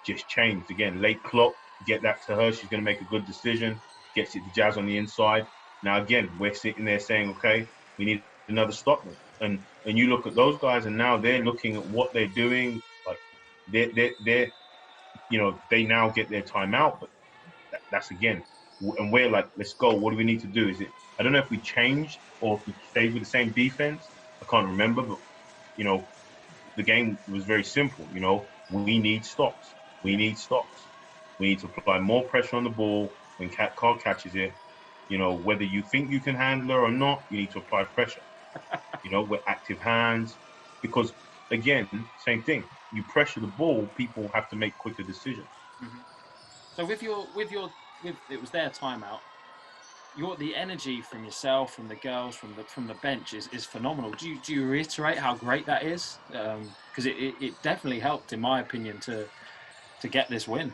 just changed. Again, late clock, get that to her. She's going to make a good decision. Gets it to Jazz on the inside. Now, again, we're sitting there saying, okay, we need another stopman. And you look at those guys, and now they're looking at what they're doing. Like they're they now get their timeout, but that's again. And we're like, let's go. What do we need to do? I don't know if we changed or if we stayed with the same defense. I can't remember, but the game was very simple. We need stops. We need stops. We need to apply more pressure on the ball when Carl catches it. Whether you think you can handle her or not, you need to apply pressure. With active hands, because again, same thing. You pressure the ball, people have to make quicker decisions.
Mm-hmm. So with it was their timeout. The energy from yourself, from the girls, from the bench is phenomenal. Do you reiterate how great that is? Because it definitely helped, in my opinion, to get this win.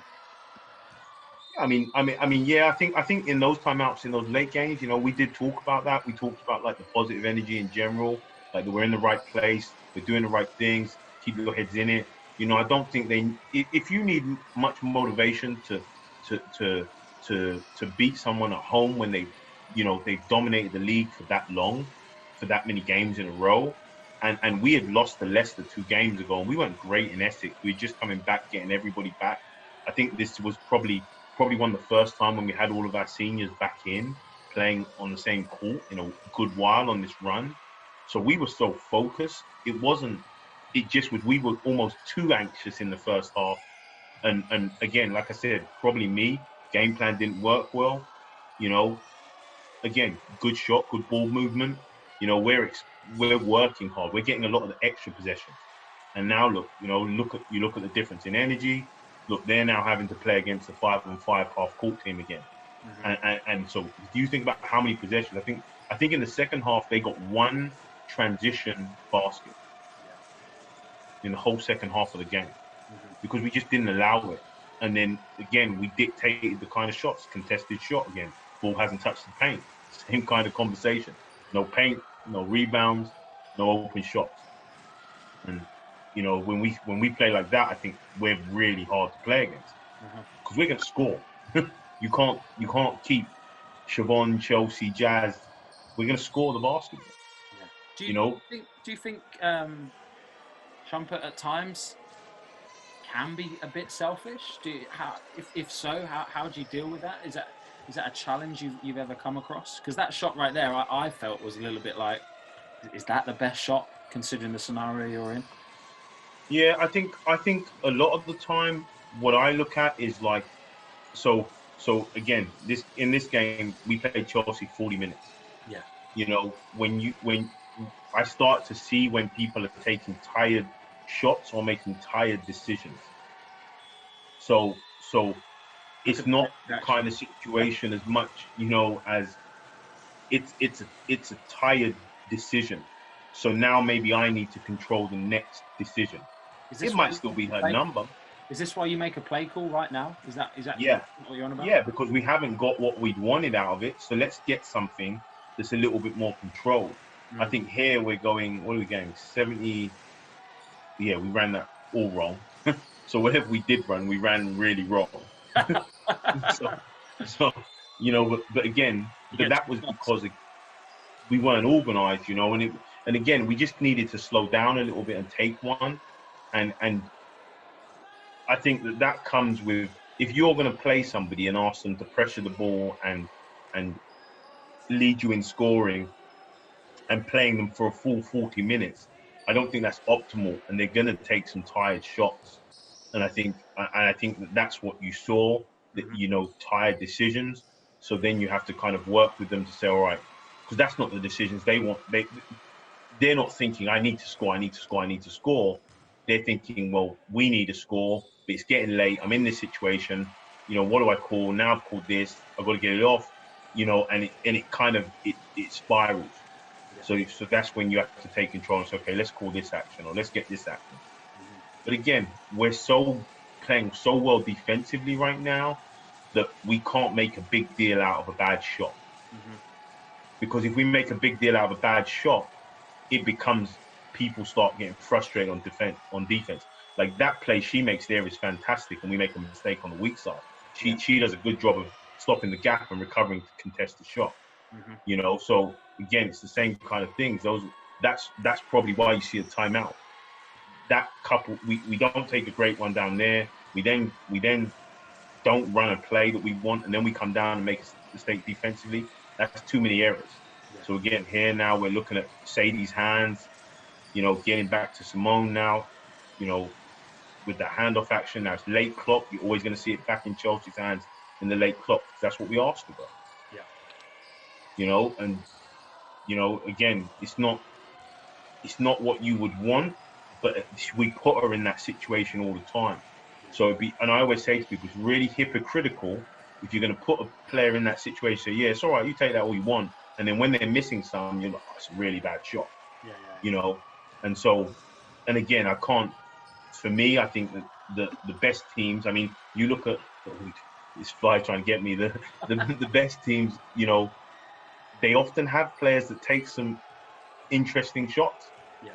I mean, yeah. I think in those timeouts, in those late games, we did talk about that. We talked about like the positive energy in general, like that we're in the right place, we're doing the right things, keep your heads in it. I don't think if you need much motivation to beat someone at home when they've dominated the league for that long, for that many games in a row, and we had lost to Leicester 2 games ago, and we weren't great in Essex. We were just coming back, getting everybody back. I think this was probably one of the first time when we had all of our seniors back in playing on the same court in a good while on this run. So we were so focused. It just was, we were almost too anxious in the first half. And again, like I said, probably me, game plan didn't work well. Again, good shot, good ball movement. We're working hard. We're getting a lot of the extra possessions. And now look at the difference in energy. Look, they're now having to play against a 5-on-5 half-court team again. Mm-hmm. And so, do you think about how many possessions? I think in the second half they got 1 transition basket in the whole second half of the game because we just didn't allow it. And then again, we dictated the kind of shots, contested shot again. Ball hasn't touched the paint. Same kind of conversation. No paint, no rebounds, no open shots. And you know, when we play like that, I think we're really hard to play against because we're going to score. You can't keep Siobhan, Chelsea, Jazz. We're going to score the basketball.
Yeah. Do you think Shumpert at times can be a bit selfish? If so, how do you deal with that? Is that a challenge you've ever come across? Because that shot right there, I felt was a little bit like, is that the best shot considering the scenario you're in?
Yeah, I think a lot of the time what I look at is like, so again, in this game we played Chelsea 40 minutes.
Yeah.
You know, when I start to see when people are taking tired shots or making tired decisions. So it's not the kind of situation as much, you know, as it's a tired decision. So now maybe I need to control the next decision. It might still be her number.
Is this why you make a play call right now? Is that
yeah
what you're on about?
Yeah, because we haven't got what we'd wanted out of it. So let's get something that's a little bit more controlled. I think here we're going, what are we going? 70. Yeah, we ran that all wrong. So whatever we did run, we ran really wrong. so you know, but again, that was because we weren't organized, you know, and again, we just needed to slow down a little bit and take one. And I think that comes with, if you're going to play somebody and ask them to pressure the ball and lead you in scoring and playing them for a full 40 minutes, I don't think that's optimal, and they're going to take some tired shots. And I think that's what you saw, that, you know, tired decisions. So then you have to kind of work with them to say, all right, because that's not the decisions they want. They're not thinking, I need to score, I need to score, I need to score. They're thinking, well, we need to score, but it's getting late. I'm in this situation. You know, what do I call? Now I've called this. I've got to get it off. You know, and it kind of it spirals. So that's when you have to take control and say, okay, let's call this action or let's get this action. But again, we're playing so well defensively right now that we can't make a big deal out of a bad shot. Because if we make a big deal out of a bad shot, it becomes, people start getting frustrated on defense. Like that play she makes there is fantastic, and we make a mistake on the weak side. She does a good job of stopping the gap and recovering to contest the shot. You know, so again, it's the same kind of things. That's probably why you see a timeout. That couple, we don't take a great one down there. We then don't run a play that we want, and then we come down and make a mistake defensively. That's too many errors. So again, here now we're looking at Sadie's hands, you know, getting back to Simone now, you know, with the handoff action. Now it's late clock. You're always going to see it back in Chelsea's hands in the late clock. That's what we asked about.
Yeah.
You know, and, you know, again, it's not what you would want, but we put her in that situation all the time. So and I always say to people, it's really hypocritical if you're going to put a player in that situation. Say, yeah, it's all right, you take that all you want. And then when they're missing some, you're like, oh, it's a really bad shot. You know, and so, and again, for me, I think that the best teams, I mean, you look at, this fly trying to get me, the best teams, you know, they often have players that take some interesting shots,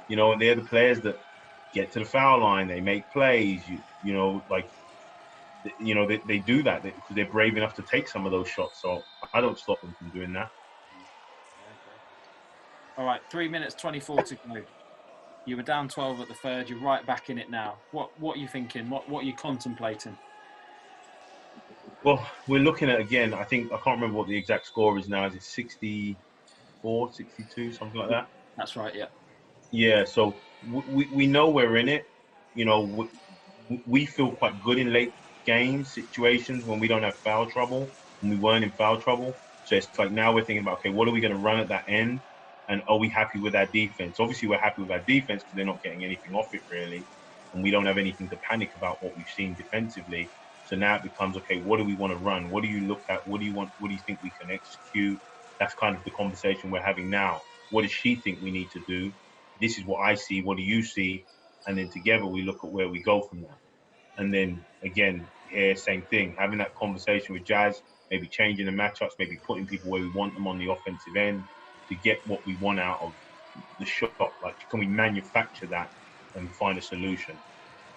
you know, and they're the players that get to the foul line, they make plays, you know, like, you know, they do that because they're brave enough to take some of those shots. So I don't stop them from doing that.
All right, 3 minutes 24 to go. You were down 12 at the third. You're right back in it now. What are you thinking? What are you contemplating?
Well, we're looking at, again, I think, I can't remember what the exact score is now. Is it 64, 62, something like that?
That's right, yeah.
Yeah, so we know we're in it. You know, we feel quite good in late game situations when we don't have foul trouble, when we weren't in foul trouble. So it's like now we're thinking about, okay, what are we going to run at that end? And are we happy with our defense? Obviously, we're happy with our defense because they're not getting anything off it, really. And we don't have anything to panic about what we've seen defensively. So now it becomes, okay, what do we want to run? What do you look at? What do you want? What do you think we can execute? That's kind of the conversation we're having now. What does she think we need to do? This is what I see. What do you see? And then together we look at where we go from there. And then again, here, same thing, having that conversation with Jazz, maybe changing the matchups, maybe putting people where we want them on the offensive end to get what we want out of the shot. Like, can we manufacture that and find a solution?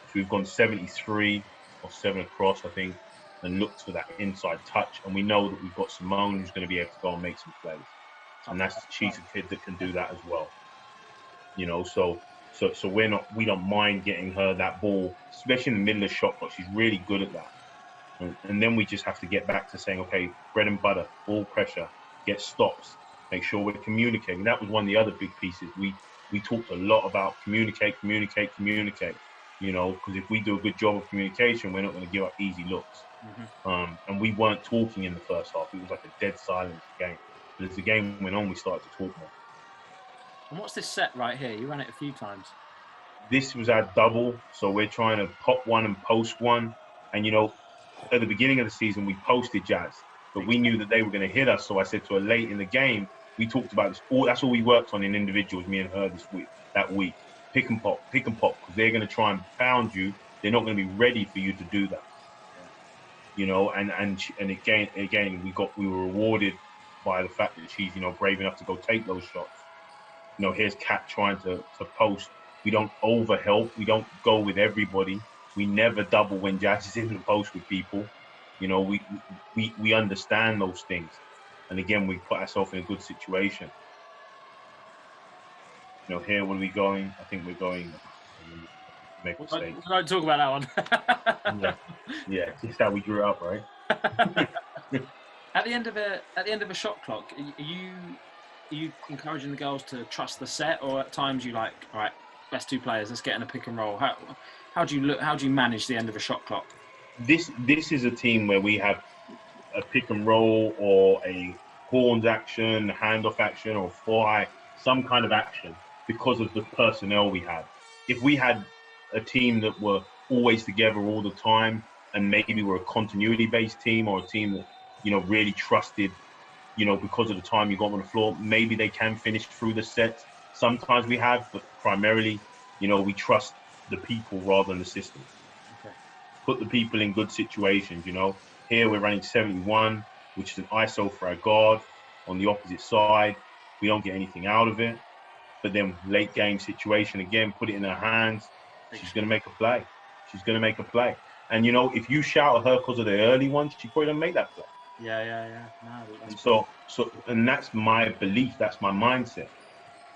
So we've gone 73 or 7 across, I think, and looked for that inside touch. And we know that we've got Simone who's going to be able to go and make some plays. And she's a kid that can do that as well. You know, so we don't mind getting her that ball, especially in the middle of the shot clock. She's really good at that. And then we just have to get back to saying, okay, bread and butter, ball pressure, get stops, make sure we're communicating. That was one of the other big pieces. We talked a lot about communicate. You know, because if we do a good job of communication, we're not going to give up easy looks. Mm-hmm. And we weren't talking in the first half. It was like a dead silence game. But as the game went on, we started to talk more.
And what's this set right here? You ran it a few times.
This was our double, so we're trying to pop one and post one. And, you know, at the beginning of the season, we posted Jazz, but we knew that they were going to hit us. So I said to her late in the game, we talked about this. That's all we worked on in individuals, me and her that week. Pick and pop, because they're going to try and pound you. They're not going to be ready for you to do that. You know, and again, we were rewarded by the fact that she's, you know, brave enough to go take those shots. You know, here's Kat trying to post. We don't overhelp. We don't go with everybody. We never double when Jazz is in the post with people. You know, we understand those things. And again, we put ourselves in a good situation. You know, here, where are we going? I think we're going Maple State.
We don't talk about that
one. Yeah, just how we grew up, right?
At the end of a shot clock, are you encouraging the girls to trust the set, or at times you like, all right, best two players, let's get in a pick and roll? How do you manage the end of a shot clock?
This is a team where we have a pick and roll or a horns action, handoff action, or fly, some kind of action because of the personnel we had. If we had a team that were always together all the time, and maybe we're a continuity-based team or a team that, you know, really trusted, you know, because of the time you got on the floor, maybe they can finish through the sets. Sometimes we have, but primarily, you know, we trust the people rather than the system. Okay. Put the people in good situations, you know. Here we're running 71, which is an ISO for our guard. On the opposite side, we don't get anything out of it. But then late game situation, again, put it in her hands. She's going to make a play. And, you know, if you shout at her because of the early ones, she probably doesn't make that play.
Yeah.
No, and that's my belief. That's my mindset,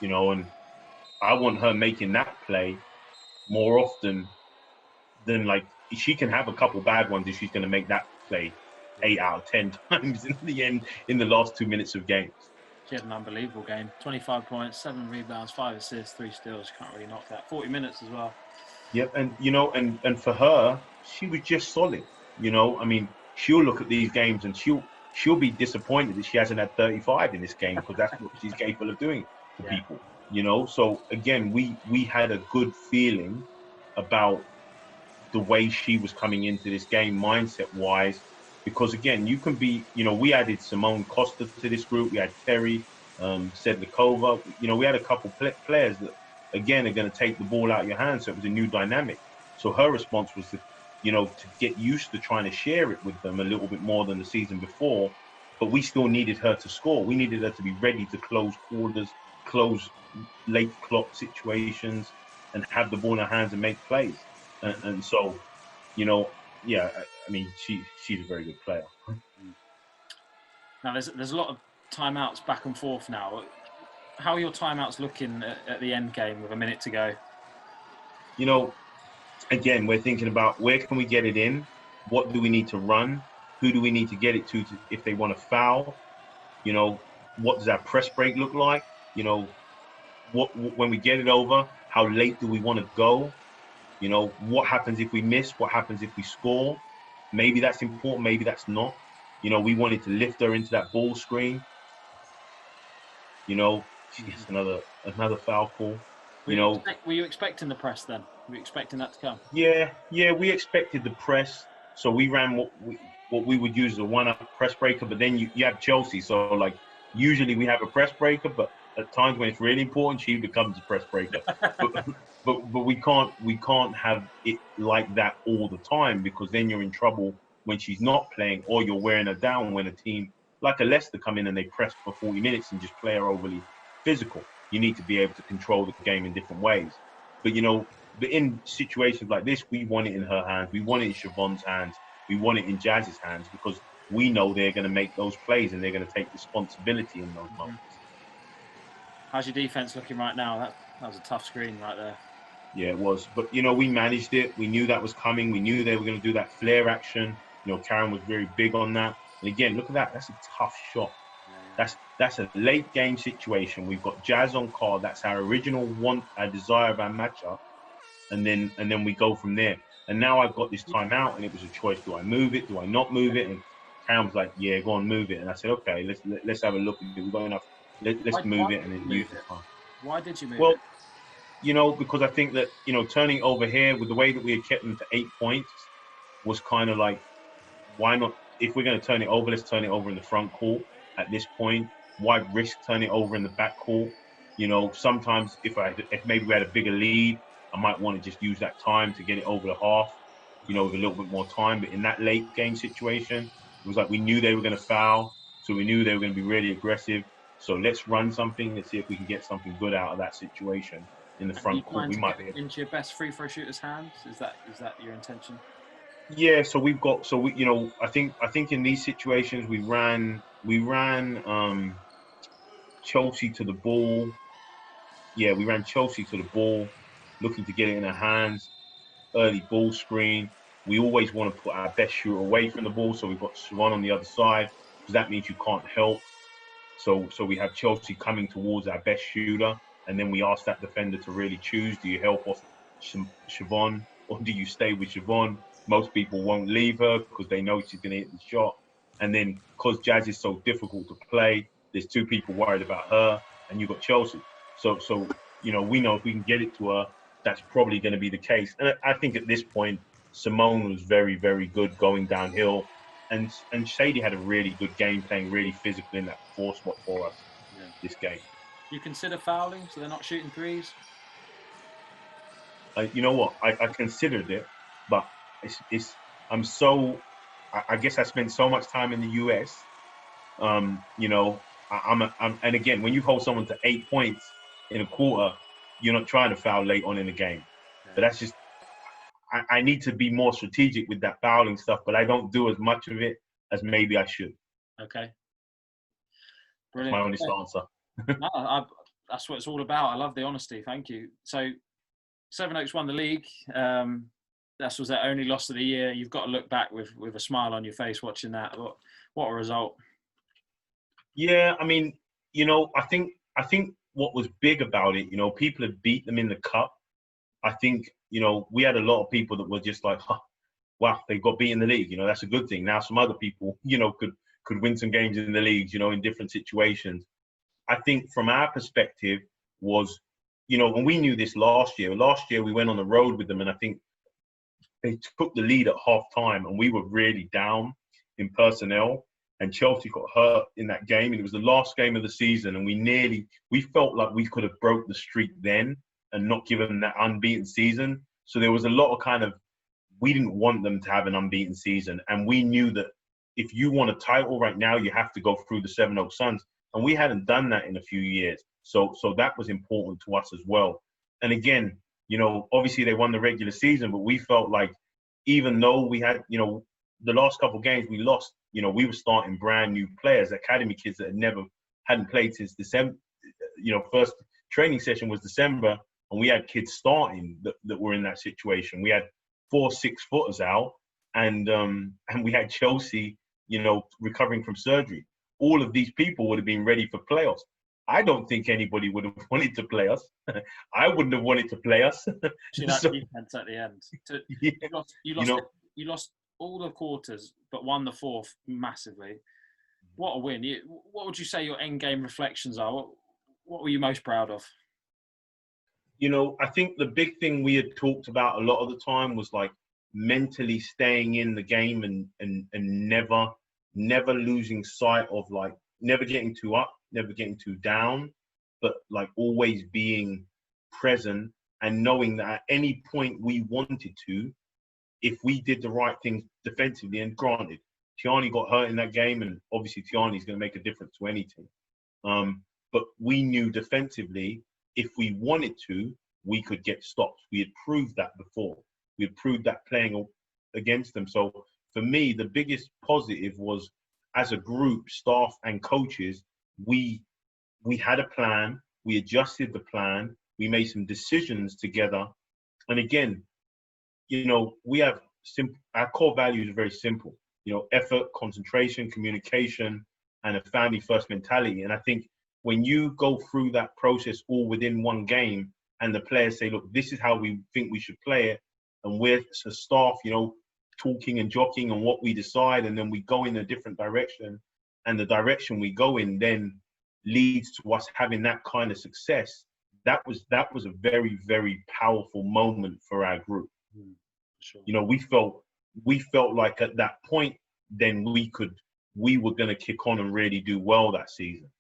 you know, and I want her making that play more often than, like, she can have a couple bad ones if she's going to make that play 8 out of 10 times in the end, in the last 2 minutes of games.
She had an unbelievable game. 25 points, 7 rebounds, 5 assists, 3 steals. You can't really knock that. 40 minutes as well.
Yep, and, you know, and for her, she was just solid. You know, I mean, she'll look at these games and she'll be disappointed that she hasn't had 35 in this game, because that's what she's capable of doing to people. You know, so again, we had a good feeling about the way she was coming into this game mindset-wise. Because, again, you can be, you know, we added Simone Costa to this group. We had Terry, Sedlikova. You know, we had a couple players that, again, are going to take the ball out of your hands. So it was a new dynamic. So her response was, to get used to trying to share it with them a little bit more than the season before. But we still needed her to score. We needed her to be ready to close quarters, close late clock situations, and have the ball in her hands and make plays. And so, you know, yeah, I mean, she's a very good player.
Now, there's a lot of timeouts back and forth now. How are your timeouts looking at the end game with a minute to go?
You know, again, we're thinking about where can we get it in? What do we need to run? Who do we need to get it to if they want to foul? You know, what does our press break look like? You know, when we get it over, how late do we want to go? You know, what happens if we miss? What happens if we score? Maybe that's important, maybe that's not. You know, we wanted to lift her into that ball screen. You know, geez, another foul call.
Were you expecting the press then? Were you expecting that to come?
Yeah, we expected the press. So we ran what we would use as a one-up press breaker, but then you have Chelsea. So, like, usually we have a press breaker, but at times when it's really important, she becomes a press breaker. But we can't have it like that all the time, because then you're in trouble when she's not playing, or you're wearing her down when a team like a Leicester come in and they press for 40 minutes and just play her overly physical. You need to be able to control the game in different ways. But but in situations like this, we want it in her hands. We want it in Siobhan's hands. We want it in Jazz's hands, because we know they're going to make those plays and they're going to take responsibility in those moments.
How's your defense looking right now? That was a tough screen right there.
Yeah, it was. But, we managed it. We knew that was coming. We knew they were going to do that flare action. Karen was very big on that. And again, look at that. That's a tough shot. That's a late game situation. We've got Jazz on card. That's our original want, our desire of our matchup. And then we go from there. And now I've got this timeout, and it was a choice. Do I move it? Do I not move it? And Karen was like, yeah, go on, move it. And I said, okay, let's have a look at it. We've got enough. Let's move it and then use the time.
Why did you move it?
Well, because I think that, turning over here with the way that we had kept them to 8 points was kind of like, why not? If we're going to turn it over, let's turn it over in the front court at this point. Why risk turning it over in the back court? Sometimes if maybe we had a bigger lead, I might want to just use that time to get it over the half, with a little bit more time. But in that late game situation, it was like we knew they were going to foul, so we knew they were going to be really aggressive. So let's run something and see if we can get something good out of that situation in the front court. We might be
into your best free throw shooter's hands. Is that your intention?
Yeah. So I think in these situations we ran Chelsea to the ball. Yeah, we ran Chelsea to the ball, looking to get it in her hands. Early ball screen. We always want to put our best shooter away from the ball, so we've got Siobhan on the other side, because that means you can't help. So we have Chelsea coming towards our best shooter, and then we ask that defender to really choose. Do you help off Siobhan, or do you stay with Siobhan? Most people won't leave her because they know she's going to hit the shot. And then because Jazz is so difficult to play, there's two people worried about her, and you've got Chelsea. So we know if we can get it to her, that's probably going to be the case. And I think at this point, Simone was very, very good going downhill. And Shady had a really good game, playing really physical in that 4 spot for us this game.
You consider fouling so they're not shooting threes?
You know what? I considered it, but I guess I spent so much time in the US. And again, when you hold someone to 8 points in a quarter, you're not trying to foul late on in the game. Yeah. But that's just, I need to be more strategic with that fouling stuff, but I don't do as much of it as maybe I should.
Okay.
Brilliant. That's my honest answer.
No, that's what it's all about. I love the honesty. Thank you. So Sevenoaks won the league. That was their only loss of the year. You've got to look back with a smile on your face watching that. What a result.
Yeah, I mean, I think what was big about it, people had beat them in the cup. I think, we had a lot of people that were just like, wow, they got beat in the league. That's a good thing. Now some other people, could win some games in the leagues, in different situations. I think from our perspective was, and we knew this last year. Last year we went on the road with them, and I think they took the lead at half time, and we were really down in personnel. And Chelsea got hurt in that game, and it was the last game of the season, and we felt like we could have broke the streak then and not given them that unbeaten season. So there was a lot of we didn't want them to have an unbeaten season, and we knew that if you want a title right now, you have to go through the Sevenoaks Suns, and we hadn't done that in a few years. So that was important to us as well. And again, obviously they won the regular season, but we felt like even though we had, the last couple of games we lost, we were starting brand new players, academy kids that hadn't played since December. First training session was December, and we had kids starting that were in that situation. We had 4 6-footers out, and we had Chelsea, recovering from surgery. All of these people would have been ready for playoffs. I don't think anybody would have wanted to play us. I wouldn't have wanted to play us.
See that defense at the end. You lost all the quarters, but won the fourth massively. What a win! What would you say your end game reflections are? What were you most proud of?
I think the big thing we had talked about a lot of the time was like mentally staying in the game and never losing sight of, like, never getting too up, never getting too down. but like always being present and knowing that at any point we wanted to, if we did the right things defensively, and granted, Tiani got hurt in that game, and obviously Tiani's going to make a difference to any team. But we knew defensively, if we wanted to, we could get stops. We had proved that before. We had proved that playing against them. So for me, the biggest positive was, as a group, staff and coaches, we had a plan. We adjusted the plan. We made some decisions together. And again, you know, we have our core values are very simple. You know, effort, concentration, communication, and a family first mentality. And I think when you go through that process all within one game, and the players say, look, this is how we think we should play it, and we're as a staff, you know, talking and jockeying on what we decide, and then we go in a different direction, and the direction we go in then leads to us having that kind of success. That was a very, very powerful moment for our group.
Sure.
You know, we felt like at that point, then we were going to kick on and really do well that season.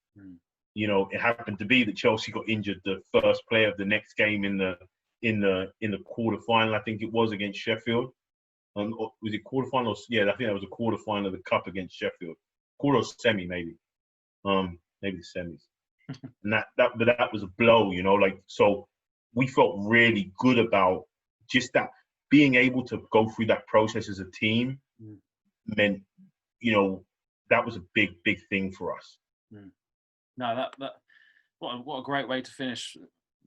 You know, it happened to be that Chelsea got injured the first play of the next game in the quarterfinal. I think it was against Sheffield. Was it quarterfinal? Yeah, I think that was a quarterfinal of the cup against Sheffield. Quarter or semi, maybe. Maybe the semis. And that was a blow, you know. Like, so we felt really good about just that. Being able to go through that process as a team meant, you know, that was a big thing for us.
No, what a great way to finish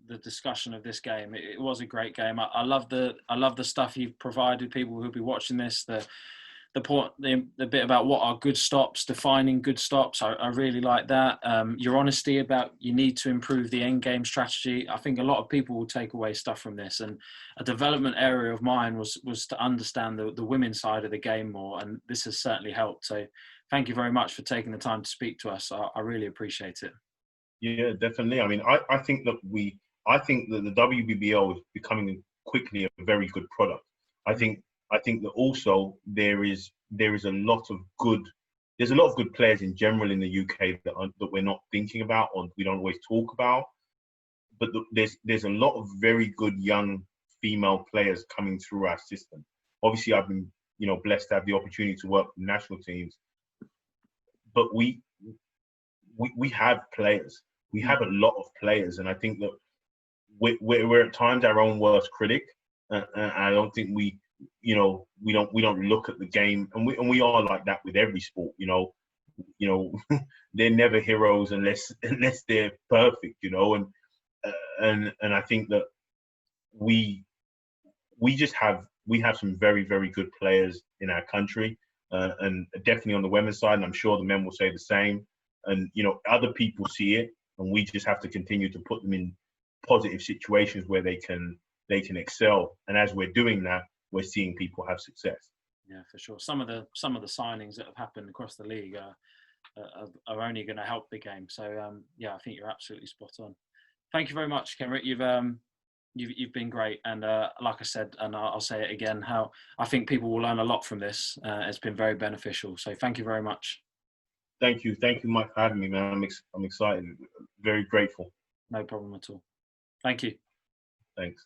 the discussion of this game. It was a great game. I love the stuff you've provided people who'll be watching this. The bit about what are good stops, defining good stops. I really like that. Your honesty about you need to improve the end game strategy. I think a lot of people will take away stuff from this. And a development area of mine was to understand the women's side of the game more, and this has certainly helped. So thank you very much for taking the time to speak to us. I really appreciate it. Yeah,
definitely. I mean, I think that the WBBL is becoming quickly a very good product. I think that also there's a lot of good players in general in the UK that we're not thinking about, or we don't always talk about. But there's a lot of very good young female players coming through our system. Obviously, I've been, you know, blessed to have the opportunity to work with national teams. But we have players. We have a lot of players, and I think that we're at times our own worst critic. And I don't think we don't look at the game, and we are like that with every sport. You know, they're never heroes unless they're perfect. You know, and I think that we have some very, very good players in our country. And definitely on the women's side, and I'm sure the men will say the same. And, you know, other people see it, and we just have to continue to put them in positive situations where they can excel. And as we're doing that, we're seeing people have success.
Yeah, for sure. Some of the signings that have happened across the league are only going to help the game. So yeah, I think you're absolutely spot on. Thank you very much, Kenrick. You've been great, and like I said, and I'll say it again, how I think people will learn a lot from this. It's been very beneficial. So thank you very much.
Thank you, Mike, for having me, man. I'm excited, very grateful.
No problem at all. Thank you.
Thanks.